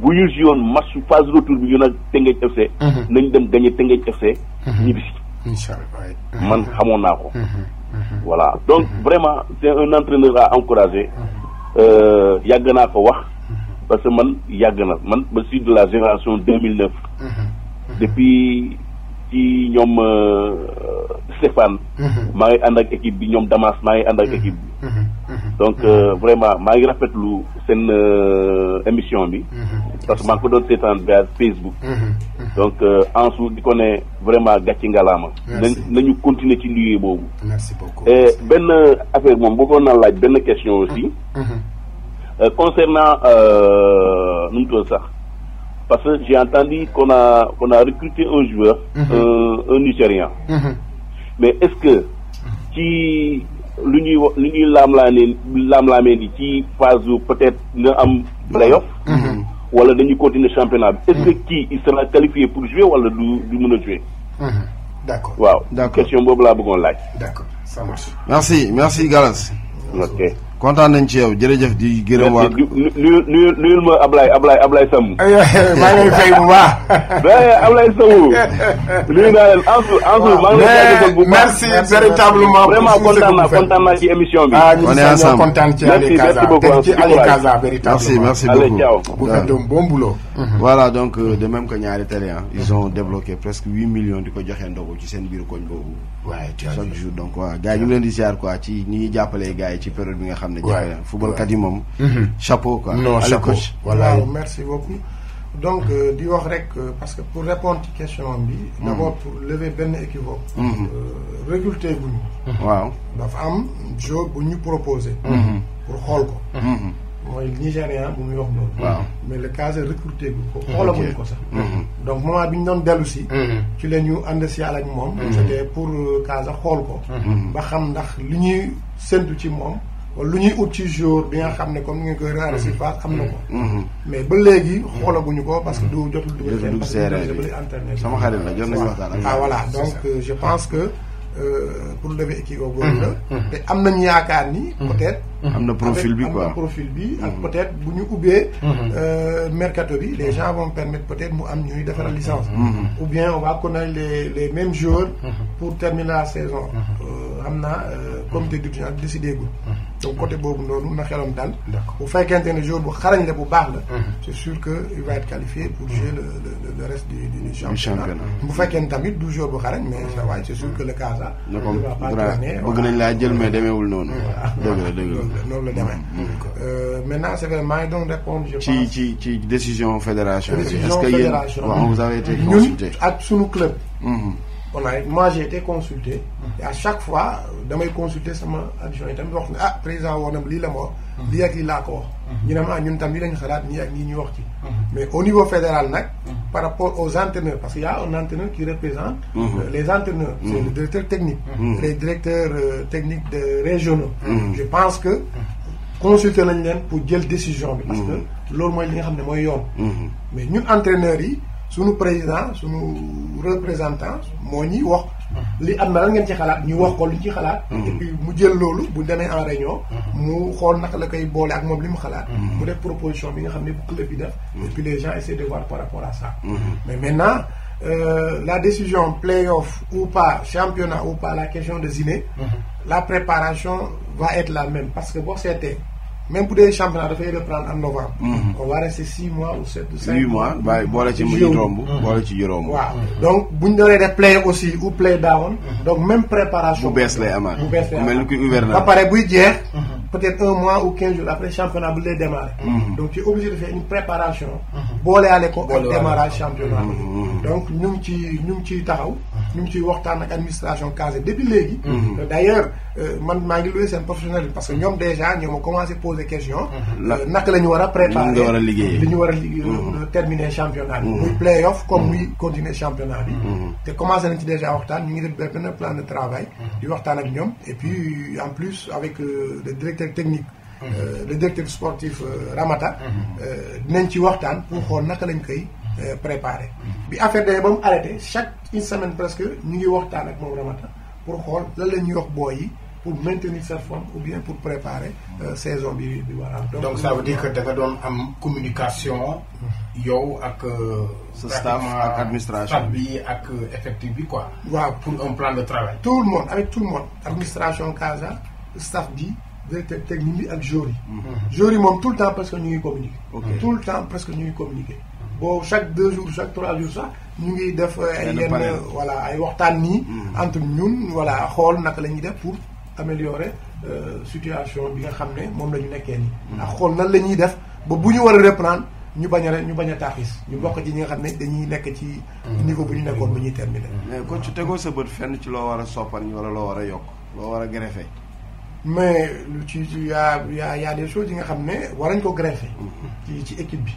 bu ñu joué match phase retour bi ñu nag Teungueth FC nañ dem gagné Teungueth FC ñibbisi inchallah man xamoon naa ko voilà donc vraiment c'est un entraîneur à encourager yàgg naa ko wax parce que man yàgg na man ba suis de la génération 2009 depuis ci ñoom Stéphane maa ngi ànd ak équipe bi ñoom Damas maa ngi ànd ak équipe bi donc vraiment maa ngi rafetlu seen émission bi parce que maa ngi ko doon seetaan via Facebook donc Ansou di ko ne vraiment gàcci ngalaama nañu continuer ci liggéey boobu merci beaucoup benn affaire moom bëggoon naa laaj benn question aussi concernant nu mu tudd sax parce que j'ai entendu qu'on a recruté un joueur un Nigérian mais est-ce que ci lu ñuy laamlaamee ni ci phase peut-être nga am play-off wala dañuy continuer championnat bi est-ce que kii il sera qualifié pour jouer wala du mën a jouer d'accord waaw question boobu laa bëggoon laaj d'accord ça marche merci Galas ok kontaan nañ ci yow jërëjëf di gërëm waa nuyul ma Ablaye Samb maa ngi lay fay bu baax Ablaye Samb nuyu naa leen Ansou maa ngi lay jaajëfal bu baax merci véritablement vraiment kontaan naa ci émission bi on est ensemble kontaan ci Ali Kaza véritablement merci beaucoup vous faites un bon boulot voilà donc de même que ñaari télé ils ont débloqué presque 8 millions di ko joxe ndogu ci seen biir koñ boobu chaque jour donc waaw gars yi ñu ngi leen di ziar quoi ci ni ñuy jàppalee gars yi ci période bi nga xam ne jafe na footballkat yi moom chapeau quoi non chapeau voilà merci beaucoup donc di wax rek parce que pour répondre ci question bi d'abord pour lever benn équivoque recruter bu ñu waaw dafa am jour bu ñu proposé pour xool ko mooy Nigérian bu muy wax noonu waaw mais le cas recruté bi ko xoolaguñu ko sax donc moment bi ñu doon dellu si ci la ñu ànd si ak moom c'était pour Casa xool ko ba xam ndax li ñuy séntu ci moom wala lu ñuy ut ci jour bi nga xam ne comme ni nga koy raar si face am na ko mais ba léegi xoolaguñu ko parce que du jotul dugg parce que internet sama xarit la jot nañu waxtaan ak voilà donc je pense que pour lever équipe boobu la te am nañu yaakaar ni peut-être am na profil bi quoi am na profil bi ak peut-être bu ñu ubbee mercato bi les gens vont permettre peut-être mu am ñuy defar licence ou bien on va connaître les mêmes joueurs pour terminer la saison xam naa comité d'étudiants décidé gul donc côté boobu noonu na xelam dal bu fekkente ne joueur bu xarañ la bu baax la c'est sûr que il va être qualifié pour jouer le reste du championnat bu fekkee tamit du joueur bu xarañ mais ça va c'est sûr que le Casa bëgg nañ laa jël mais demeewul noonu dëgg la noonu la demee maintenant c'est vrai maa ngi doon répondre je pense ci décision fédération est-ce que yéen waaw vous avez été consulté ñun ak sunu club moi j'ai été consulté et à chaque fois damay consulter sama adjoint yi tamit wax ne président woonam lii la ma wax lii ak lii laa ko wax ñu ne ma ñun tam lii lañu xalaat nii ak nii ñu wax ci mais au niveau fédéral nag par rapport aux entraîneurs parce qu'il y a un entraîneur qui représente les entraîneurs c'est le directeur technique les directeurs techniques de régionaux je pense que consulter lañ leen pour jël décision bi parce que loolu mooy li nga xam ne mooy yoon mais ñun entraîneurs yi suñu président suñu représentant moo ñuy wax li am na lan ngeen ci xalaat ñu wax ko li ci xalaat et puis mu jël loolu bu demee en réunion mu xool naka la koy boole ak moom li mu xalaat mu def proposition bi nga xam ne bu club bi def et puis les gens essaient de voir par rapport à ça mais maintenant la décision play-off ou pas championnat ou pas la question de Ziné la préparation va être la même parce que boo seetee même bu dee championnat dafay reprendre en novembre. On va rester 6 mois ou 7 ou 5 8 mois waaye boole ci mujj romb boole ci juróom. waaw donc bu ñu doonee def play aussi ou play down. donc même préparation. bu bees lay amaat bu bees lay amaat mel ni kuy hivernal. ba pare buy jeex. peut-être 1 mois ou 15 jours après championnat bu lay démarrer. donc tu es obligé de faire une préparation. booleaale ko ak démarrage championnat. donc ñu ngi ciy taxaw. ñu ngi ciy waxtaan ak administration Casa depuis léegi. d'ailleurs man maa ngi loué seen professionnel parce que ñoom déjà ñoo ma commencé poser question. naka la ñu war a préparer li ñu war a terminer championnat bi. muy play-off comme muy continuer championnat bi. te commencé nañ ci déjà waxtaan ñu ngi def benn plan de travail. di waxtaan ak ñoom et puis en plus avec le directeur technique. le directeur sportif Ramata. dinañ ci waxtaan pour xool naka lañ koy préparer. bi affaire day ba mu arrêté chaque une semaine presque ñu ngi waxtaan ak moom Ramata pour xool lan la ñuy wax booy yi pour maintenir cette forme ou bien pour préparer saison bi war a am. donc ça veut dire que da nga doon am communication yow ak. sa staff ak administration staff bi ak effectif bi quoi. waaw pour un plan de travail. tout le monde avec tout le monde. administration Casa staff bi. directeur technique bi ak joueurs yi. joueurs yi moom tout le temps presque ñu ngi communiquer. tout le temps presque ñu ngi communiquer. boo chaque 2 jours chaque 3 jours sax ñu ngi def ay yenn voilà ay waxtaan nii. entre ñun voilà xool naka la ñuy def pour améliorer situation bi nga xam ne moom la ñu nekkee nii. ak xool nan la ñuy def ba bu ñu war a reprendre ñu bañ a taaxis ñu bokk ci ñi nga xam ne dañuy nekk ci niveau bu ñu nekkoon bu ñuy terminer. mais kon ci tegoo sa bët fenn ci loo war a soppal wala loo war a yokk loo war a greffer. mais lu ci y a des choses yi nga xam ne war nañ ko greffer ci équipe bi.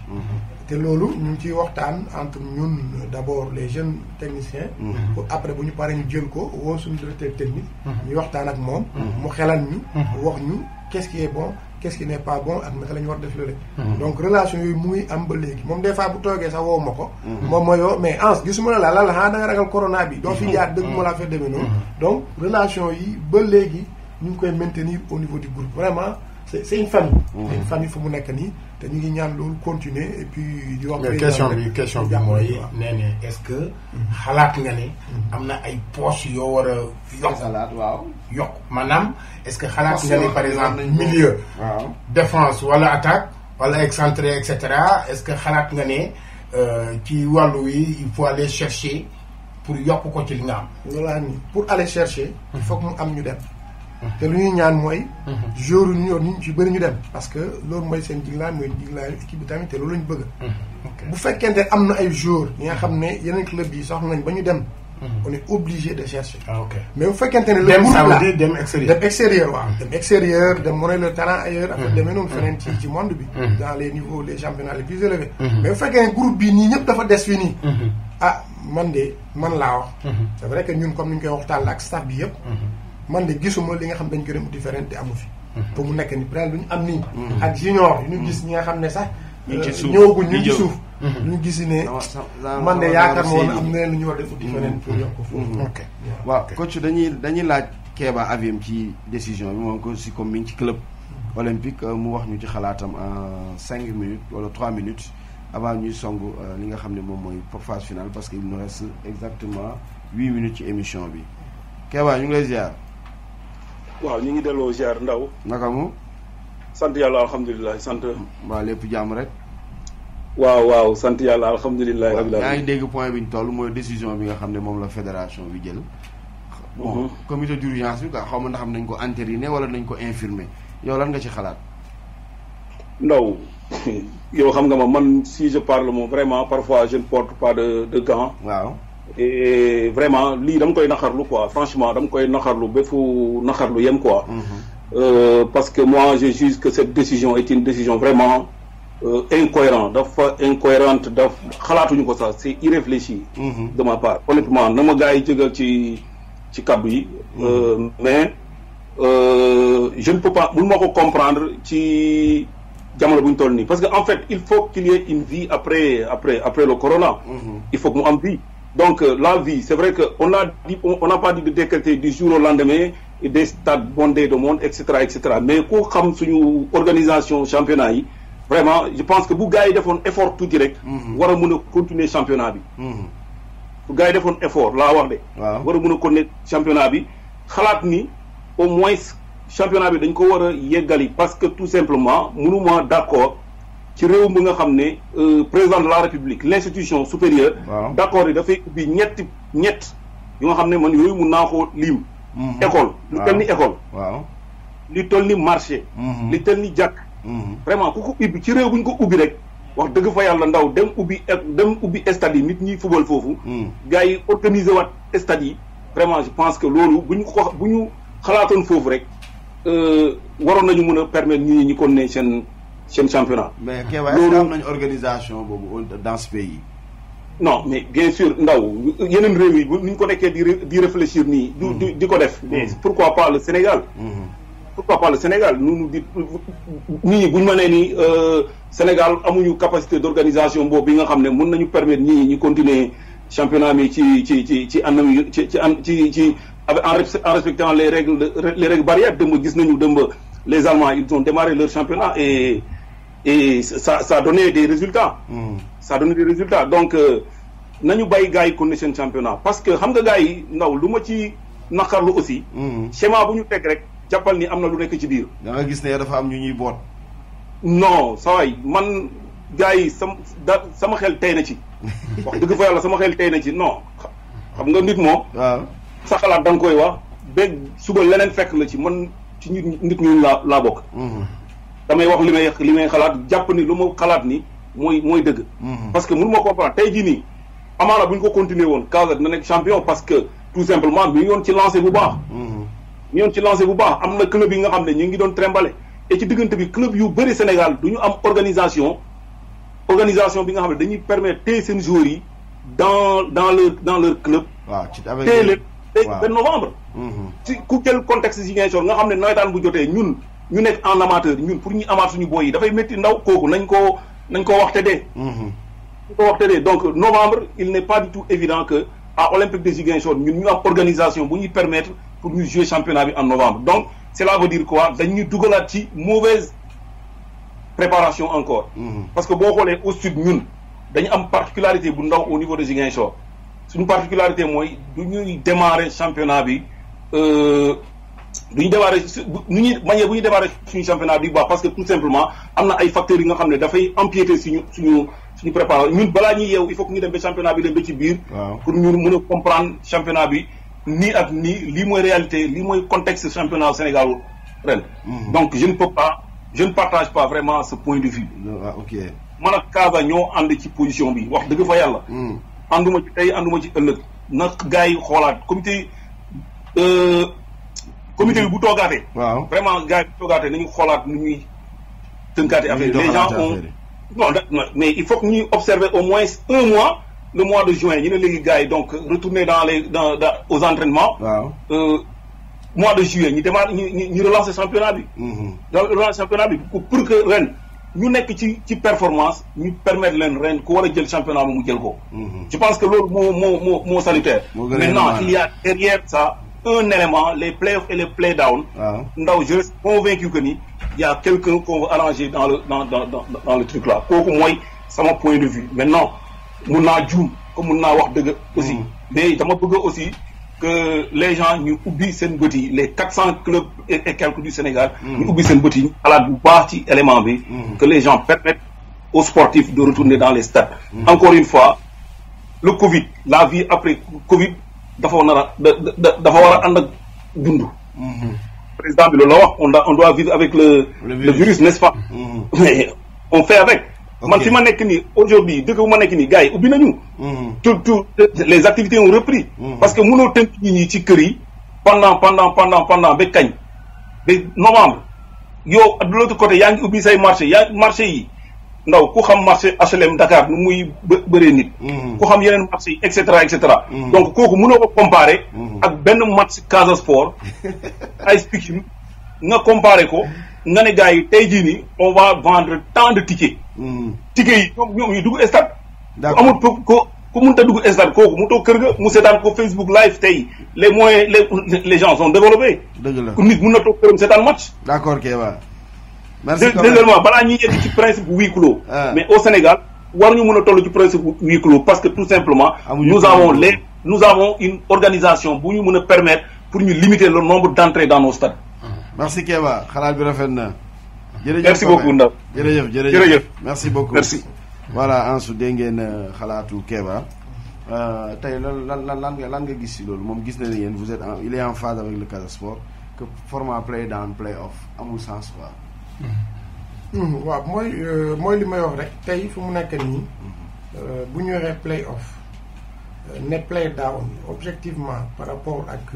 te loolu ñu ngi ciy waxtaan entre ñun d'abord les jeunes techniciens. pour après bu ñu paree ñu jël ko woo suñu directeur technique. ñu waxtaan ak moom. mu xelal ñu. wax ñu qu'est-ce qui est bon qu'est-ce qui n'est pas bon ak naka la ñu war def loolu. donc relation yooyu mu ngi am ba léegi moom des fois bu toogee sax woo ma ko. moom mooy yoo mais Ans gisuma la la da nga ragal corona bi doo fi jaar dëgg ma laa fee demee noonu. donc relation yi ba léegi. ñu ngi koy maintenir au niveau du groupe vraiment c'est une famille. c'est une famille fu mu nekk nii te ñu ngi ñaan loolu continuer et puis. di wax question bi mooy nee ne est-ce que xalaat nga ne. am na ay postes yoo war a yokk. xalaat waaw yokk maanaam est-ce que xalaat nga ne par exemple milieu. waaw défense wala attaque wala excentré et cetera est-ce que xalaat nga ne ci wàllu wi il faut aller chercher pour yokk ko ci li nga am. loolaa nii pour aller chercher. il faut que mu am ñu dem. te lu ñuy ñaan mooy. jour ñu yor ñu ci bëri ñu dem. parce que loolu mooy seen jiglaan mooy jiglaayu équipe bi tamit te loolu lañu bëgg. bu fekkente am na ay joueurs yi nga xam ne yeneen club yi soxla nañ ba ñu dem. on est obligé de chercher. mais bu fekkente ne. dem ça veut dire dem extérieur. dem extérieur waaw. dem extérieur dem monnaie le talent ailleurs. affaire demee noonu feneen ci monde bi. dans les niveaux les championnats les plus élevés. mais bu fekkee ne groupe bi nii ñëpp dafa des fii nii. ah man laa wax. c'est vrai que ñun comme ni ñu koy waxtaan ak staff bi yëpp. man de gisuma li nga xam dañ ko dem différent te amu fi. pour mu nekk ni presque lu ñu am nii. ak junior yu ñu gis ñi nga xam ne sax. ñëwaguñ ñu ci suuf. lu ñu gis ne man de yaakaar ma woon am na lu ñu war a def différent pour yokk ko foofu. ok waaw coach dañuy laaj Kéba Avim ci décision bi moom ko si comme mi ngi ci club olympique mu wax ñu ci xalaatam en 5 minutes wala 3 minutes avant ñuy song li nga xam ne moom mooy phase finale parce que il nous reste exactement 8 minutes ci émission bi Kéba ñu ngi lay ziar. waaw ñu ngi delloo ziar ndaw. naka mu. sant yàlla alhamdulilah sant. waaw lépp jàmm rek. waaw sant yàlla alhamdulilah. yaa ngi dégg point bi ñu toll mooy décision bi nga xam ne moom la fédération bi jël. bon comité d'urgence bi quoi xaw ma ndax nañ ko entériné wala nañ ko infirmer yow lan nga ci xalaat. ndaw yow xam nga ma man si je parle moom vraiment parfois je ne porte pas de gants. waaw. et vraiment lii dama koy naxarlu quoi franchement dama koy naxarlu ba fu naxarlu yem quoi. parce que moi je juge que cette décision est une décision vraiment incohérente incohérente xalaatuñu ko sax c'est irréfléchi. de ma part honnêtement na ma gars yi jégal ci kaddu yi. mais je ne peux pas mënu ma ko comprendre ci jamono bu ñu toll nii parce que en fait il faut qu'il y ait une vie après le corona. il faut que mu am vie. Donc la vie, c'est vrai qu'on n'a pas dit de décréter du jour au lendemain des stades bondés de monde, etc., etc. Mais pour comme une organisation championnat, vraiment, je pense que pour gars ils font effort tout direct, war a mën a continuer championnat bi. Pour gars ils font effort là wax de. war a mën a continuer championnat bi. xalaat ni au moins championnat bi dañ ko war a yeggali parce que tout simplement mënuma d'accord. ci réew mi nga xam ne président de la république l'institution supérieure. d'accord yi dafay ubbi ñett yu nga xam ne man yooyu mun naa ko lim. école lu toll ni école. li toll ni marché. li toll ni jàkk. vraiment ku ko ubbi ci réew bu ñu ko ubbi rek wax dëgg fa yàlla ndaw dem ubbi stade yi nit ñi football foofu. gars yi organiser waat stade yi vraiment je pense que loolu bu ñu xalaatoon foofu rek waroon nañu mën a permettre ñi kon ne seen championnat. mais Kéba est-ce que am nañu organisation boobu dans ce pays. non mais bien sûr ndaw yeneen réew yi ni ñu ko nekkee di réfléchir nii. di ko def. mais pourquoi pas le Sénégal. pourquoi pas le Sénégal nit ñi bu ñu mënee ni Sénégal amuñu capacité d'organisation boobu bi nga xam ne mën nañu permettre ñi continuer championnat mi ci anam ci en respectant les règles barrières dëmb gis nañu les Allemands ils ont démarré leur championnat et ça a donné des résultats. ça a donné des résultats donc nañu bàyyi gars yi continuer seen championnat parce que xam nga gars yi ndaw lu ma ci naqarlu aussi. schéma bu ñu teg rek. jàppal ni am na lu nekk ci biir. da nga gis ne dafa am ñu ñuy boot. non saway man gars yi sama xel tey na ci. wax dëgg fa yàlla sama xel tey na ci non xam nga nit moom. waaw sa xalaat da nga koy wax ba suba leneen fekk la ci man ci nit ñu laa bokk. damay wax li may xalaat jàpp ni lu ma xalaat ni mooy dëgg. parce que mënu ma comprendre tey jii nii amaana bu ñu ko continuer woon Casa dina nekk champion parce que tout simplement mi ngi yoon ci lancé bu baax. ñoon ci lancé bu baax am na club yi nga xam ne ñu ngi doon trembale et ci diggante bi club yu bëri Sénégal du ñu am organisation bi nga xam ne dañuy permettre téye seen joueurs yi dans leur club. waaw ci avec téye leen ba novembre. ci ku jël contexte si Ziguinchor nga xam ne nawetaan bu jotee ñun ñu nekk en amateur ñun pour ñu amaat suñu boy yi dafay métti ndaw kooku nañ ko wax te dee. Donc novembre il n'est pas du tout évident que à Olympique de Ziguinchor ñun ñu am organisation bu ñuy permettre. pour ñu jouer championnat bi en novembre donc cela veut dire quoi dañuy dugalaat ci mauvaise préparation encore. parce que boo xoolee au sud ñun dañu am particularité bu ndaw au niveau de Ziguinchor suñu particularité mooy du ñuy démarrer championnat bi du ñu démarrer bu ñuy démarrer suñu championnat bi baax parce que tout simplement am na ay facteurs yi nga xam ne dafay empiéter suñu préparation ñun balaa ñuy yeew il faut que ñu dem ba championnat bi dem ba ci biir. pour ñu mën a comprendre championnat bi. nii ak nii lii mooy réalité lii mooy contexte championnat Sénégal ren. donc je ne partage pas vraiment ce point de vue. ok man ak Casa ñoo ànd ci position bi wax dëgg fa yàlla. ànduma ci tey ànduma ci ëllëg na gars yi xoolaat comité bi bu toogaatee. waaw vraiment gars yi bu toogaatee nañu xoolaat nu ñuy tënkaatee affaire les gens ont non mais il faut que ñuy observer au moins un mois. le mois de juin ñu ne léegi gars yi donc retourner aux entraînements. waaw mois de juillet ñu démarrer ñu relancer championnat bi. relancer championnat bi pour que ren ñu nekk ci performance ñu permettre leen ren ku war a jël championnat bi mu jël ko. je pense que loolu moo salutaire. maintenant il y a derrière ça un élément les playoffs et les play-down. ndaw je reste convaincu que ni il y a quelqu'un qu'on veut arranger dans le truc là kooku mooy sama point de vue maintenant. mun naa juum comme mun naa wax dëgg aussi mais dama bëgg aussi que les gens ñu ubbi seen bët yi les 400 clubs et quelques du Sénégal ñu ubbi seen bët yi ñu xalaat bu baax ci élément bi que les gens permettent aux sportifs de retourner dans les stades encore une fois le Covid la vie après Covid dafa war a ànd ak dund président bi loolu la wax on doit vivre avec le virus n'est-ce pas mais on fait avec man fi ma nekk nii aujourd'hui dëkk bu ma nekk nii gars yi ubbi nañu. tout les activités ont repris. parce que mënoo tënk nit ñi ci kër yi pendant ba kañ ba novembre yow de l'autre côté yaa ngi ubbi say marché yi ndaw ku xam marché HLM Dakar nu muy bëree nit. ku xam yeneen marché yi et cetera. donc kooku mënoo ko comparer. ak benn match Casa Sport ay Pikine nga comparer ko. nga ne gars yi tey jii nii on va vendre tant de tickets. tickets yi ñoom ñu dugg stade. d'accord amul ku mënut a dugg stade kooku mu toog kër ga mu seetaan ko Facebook live tey les moyens les gens sont développés. dëgg la ku nit mën na toog këram seetaan match. d'accord Kéba. merci deuxièmement balaa ñuy yegg ci principe huis clos. mais au Sénégal war ñu mën a toll ci principe huis clos parce que tout simplement. nous avons une organisation bu ñu mën a permettre pour ñu limiter le nombre d'entrées dans nos stades. merci Kéba xalaat bi rafet na. jërëjëf merci beaucoup Ndaw. jërëjëf merci beaucoup. merci. voilà Ansou dégg ngeen xalaatu Kéba tey lan nga gis si loolu moom gis na ne yéen vous êtes il est en phase avec le Casa Sport que format play down play off amul sens quoi. waaw mooy li may wax rek tey fu mu nekk nii bu ñu waxee play off ne play down objectivement par rapport ak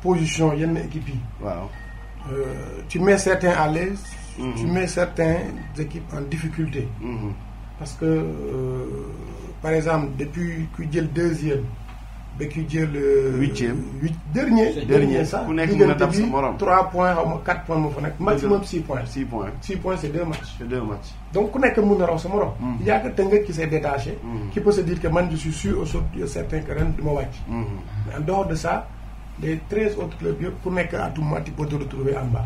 position yenn équipe yi. waaw tu mets certains à l'aise. Tu mets certaines équipes en difficulté. Parce que par exemple depuis ku jël deuxième ba ku jël. huitième dernier sax. ku nekk mën a dab sa morom 3 points xaw ma 4 points moo fa nekk. maximum 6 points. 6 points 6 points c'est 2 matchs. c'est 2 matchs. donc ku nekk mën na raw sa morom. il y a que Teungueth qui s'est détaché. qui peut se dire que man je suis sûr aujourd'hui certain que ren du ma wàcc. mais en dehors de ça les 13 autres clubs yëpp ku nekk à tout moment tu peux te retrouver en bas.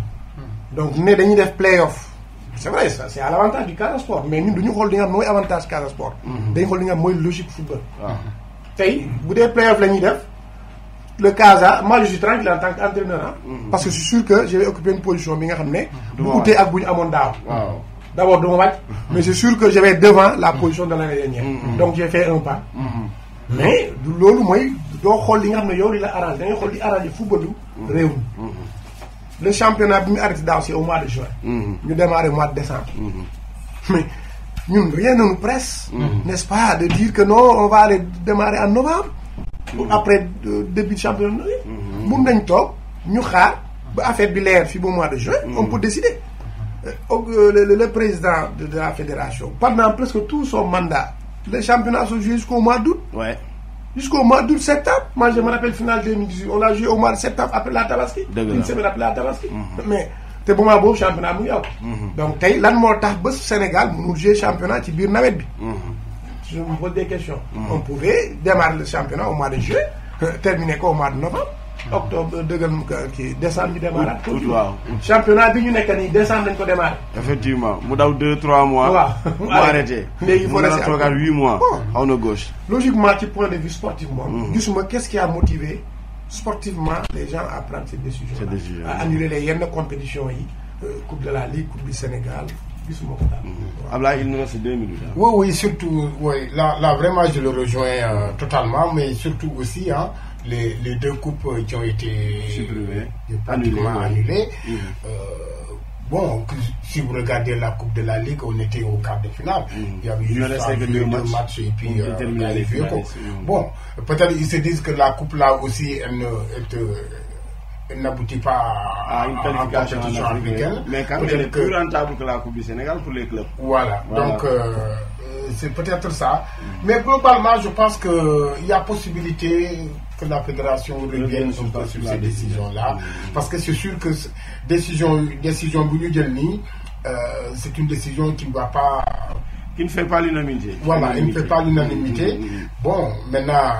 donc ne dañuy def play-off. c'est vrai ça c'est à l'avantage du Casa Sport mais ñun duñu xool li nga xam mooy avantage Casa Sport. dañu xool li nga xam mooy logique football. tey bu dee play-off la ñuy def le Casa moi je suis tranquille en tant qu'entraîneur parce que je suis sûr que je vais occuper une position bi nga xam ne. bu utee ak bu ñu amoon daaw. d'abord du ma wàcc. mais c'est sûr que je vais devant la position de l'année dernière. donc j'ai fait un pas. mais du loolu mooy doo xool li nga xam ne yow li la arrange da ngay xool li arrangé footballu réew mi. le championnat bi mu arrêté daaw c'est au mois de juin. ñu démarré mois de décembre. mais ñun rien ne nous presse. n'est-ce pas de dire que non on va aller démarrer en novembre. ou après début championnat bi. mun nañ toog ñu xaar ba affaire bi leer fii ba mois de juin. on peut décider. Le président de la fédération pendant presque tout son mandat le championnat se joue jusqu'au mois d'août. Ouais. Jusqu'au mois d'août, septembre. Moi, je me rappelle finale 2018. On l'a joué au mois de septembre après la Tabaski. Une semaine après la Tabaski. Mais te bu ma boobu championnat mu ngi aw. donc tey lan moo tax ba Sénégal mënul jouer championnat ci biir nawet bi. je me pose des questions. on pouvait démarrer le championnat au mois de juillet terminer ko au mois de novembre. octobre dëggal kii décembre ñu démarrer. waaw championnat bi ñu nekk nii décembre dañ ko démarrer. effectivement mu daw 2-3 mois. waaw mu arrêté. léegi il faut rester toogaat 8 mois. xaw na gauche. logiquement ci point de vue sportif moom. gisuma qu'est-ce qui a motivé sportivement les gens à prendre cette décision. à annuler les yenn compétitions yi coupe de la Ligue coupe du Sénégal gisuma ko daal. Ablaye il nous reste 2 minutes. oui surtout oui là vraiment je le rejoins totalement mais surtout aussi les deux coupes qui ont été supprimées, annulées. Bon, si vous regardez la Coupe de la Ligue, on était au quart de finale. Il y avait juste 2 matchs et puis bon, peut-être ils se disent que la Coupe là aussi, elle n'aboutit pas à une qualification africaine. Mais quand même, elle est plus rentable que la Coupe du Sénégal pour les clubs. Voilà. Donc c'est peut-être ça. Mais globalement, je pense qu'il y a possibilité que la fédération revienne sur ces décisions-là. Parce que c'est sûr que décision Bougnou-Djelni, c'est une décision qui ne va pas... Qui ne fait pas l'unanimité. Voilà, il ne fait pas l'unanimité. Bon, maintenant,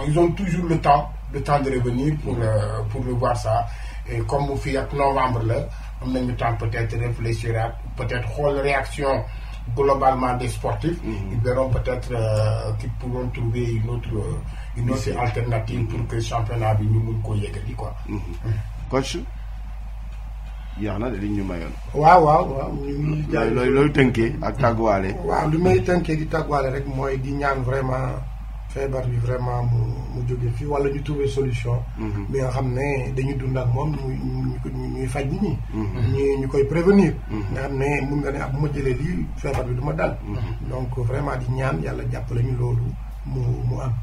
ils ont toujours le temps de revenir pour revoir ça. Et comme vous faites novembre, là, on a le temps peut-être de réfléchir à peut-être la réaction globalement des sportifs. Ils verront peut-être qu'ils pourront trouver une autre alternative pour que le championnat bi ñu mun koo yeggali quoi. coach yaa na li ñu mayoon. waaw ñu ngi jaay looy tënkee ak tàgguwaale. waaw li may tënkee di tàgguwaale rek mooy di ñaan vraiment feebar bi vraiment mu jóge fii wala ñu trouver solution. bi nga xam ne dañuy dund ak moom ñuy faj nit ñi. ñu koy prévenir. nga xam ne mun nga ne bu ma jëlee lii feebar bi du ma dal. donc vraiment di ñaan yàlla jàppale ñu loolu mu am.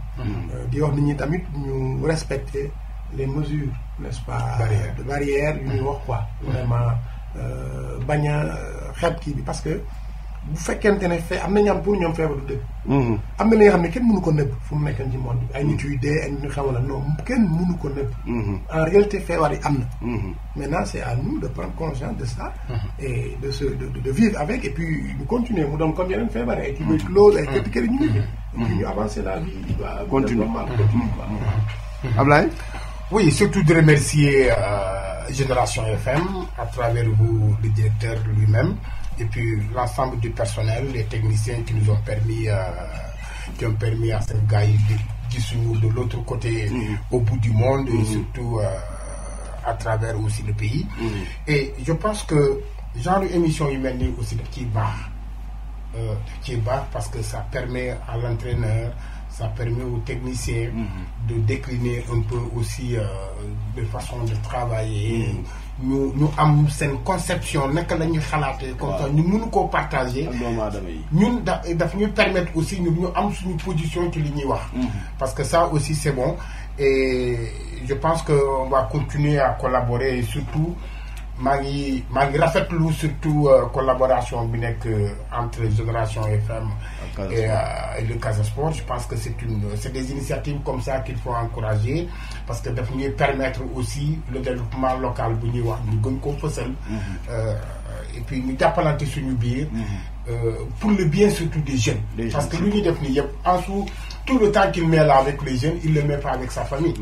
di wax nit ñi tamit ñu respecter les mesures n'est-ce pas. de barrière yu ñuy wax quoi. vraiment bañ a xeeb kii bi parce que bu fekkente ne am na ñam pour ñoom feebar du dëgg. am na li nga xam ne kenn mënu ko nëbb fu mu nekk ci monde bi ay nit yuy dee ay nit ñu xamal la non kenn mënu ko nëbb. en réalité feebar yi am na. maintenant c'est à nous de prendre conscience de ça. et de vivre avec et puis ñu continuer mu doon comme yeneen feebar ay tuberculose ay kër ñu ngi fi. et puis ñu avancer la vie va continue quoi. Ablaye. Oui, surtout de remercier Génération FM à travers vous, le directeur lui-même, et puis l'ensemble du personnel, les techniciens qui nous ont permis, à ces gars qui sont de l'autre côté, au bout du monde, et surtout à travers aussi le pays. Et je pense que genre d'émission humaine aussi qui est bas parce que ça permet à l'entraîneur ça permet aux techniciens de décliner un peu aussi de façon de travailler. Nous avons cette conception, nous avons comme ça, nous pouvons nous partager. Nous devons permettre aussi nous avons une position qui est parce que ça aussi c'est bon. Et je pense qu'on va continuer à collaborer et surtout. Malgré surtout collaboration entre Génération FM et le Casa Sport, je pense que c'est des initiatives comme ça qu'il faut encourager parce que ça va permettre aussi le développement local et puis nous tapons sur nous biais pour le bien surtout des jeunes. Parce que lui, en dessous, tout le temps qu'il met là avec les jeunes, il ne le met pas avec sa famille.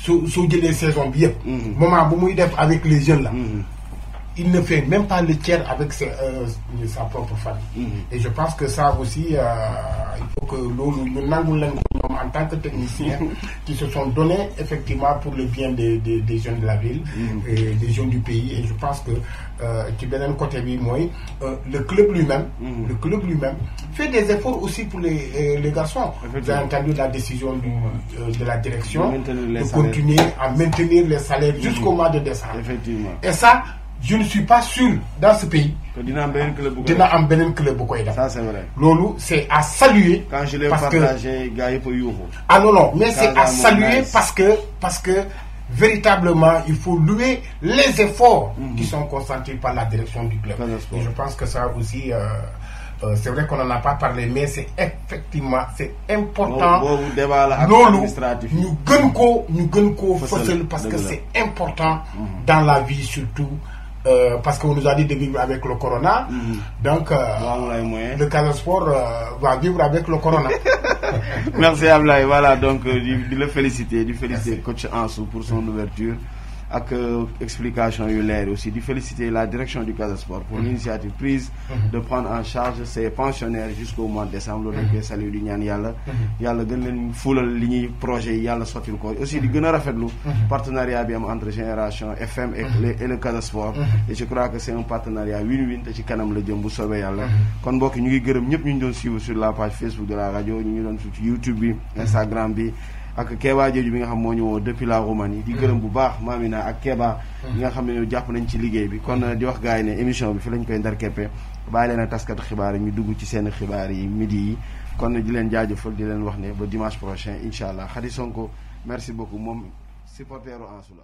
Sous les saisons bien, moment où il est avec les jeunes là, il ne fait même pas le tiers avec sa propre famille. Et je pense que ça aussi, il faut que nous en tant que techniciens qui se sont donnés effectivement pour le bien des jeunes de la ville et des jeunes du pays. Et je pense que côté le club lui-même fait des efforts aussi pour les garçons. Vous avez entendu la décision de la direction de continuer à maintenir les salaires jusqu'au mois de décembre. Et ça, je ne suis pas sûr dans ce pays dina am benen club bu koy def. Ça c'est vrai. Lolu c'est à saluer. Quand je l'ai partagé, gars yi fa yuuxu. Ah non, mais c'est à saluer parce que véritablement il faut louer les efforts qui sont consentis par la direction du club. Et je pense que ça aussi c'est vrai qu'on n'en a pas parlé, mais c'est effectivement c'est important. Nous gën ko fësal parce que c'est important dans la vie surtout. Parce qu'on nous a dit de vivre avec le corona, donc le Casa Sport va vivre avec le corona. Merci Ablaye, voilà donc de le féliciter, coach Ansou pour son ouverture. Avec explication aussi, de féliciter la direction du Casa Sport pour l'initiative prise de prendre en charge ses pensionnaires jusqu'au mois de décembre. Donc, salut du ñaan yalla gën leen fulal li ñuy projet yalla sotil ko aussi di gëna rafetlu partenariat bi am entre Génération FM et le Casa Sport. Et je crois que c'est un partenariat win-win te ci kanam la jëm bu soobé yalla. Kon mbokk ñu ngi gërëm ñëpp ñu doon suivre sur la page Facebook de la radio, ñu ngi doon sur YouTube bi, Instagram bi. Ak Keba Jeeju bi nga xam moo ñëwoo depuis la Roumanie di gërëm bu baax Mamina ak Keba ñi nga xam ne jàpp nañ ci liggéey bi kon di wax gars yi ne émission bi fi lañ koy ndar keppe bàyyi leen ak taskatu xibaar yi ñu dugg ci seen xibaar yi midi yi kon di leen jaajëfal di leen wax ne ba dimanche prochain incha allah Khady Sonko merci beaucoup moom supporteru Ansou la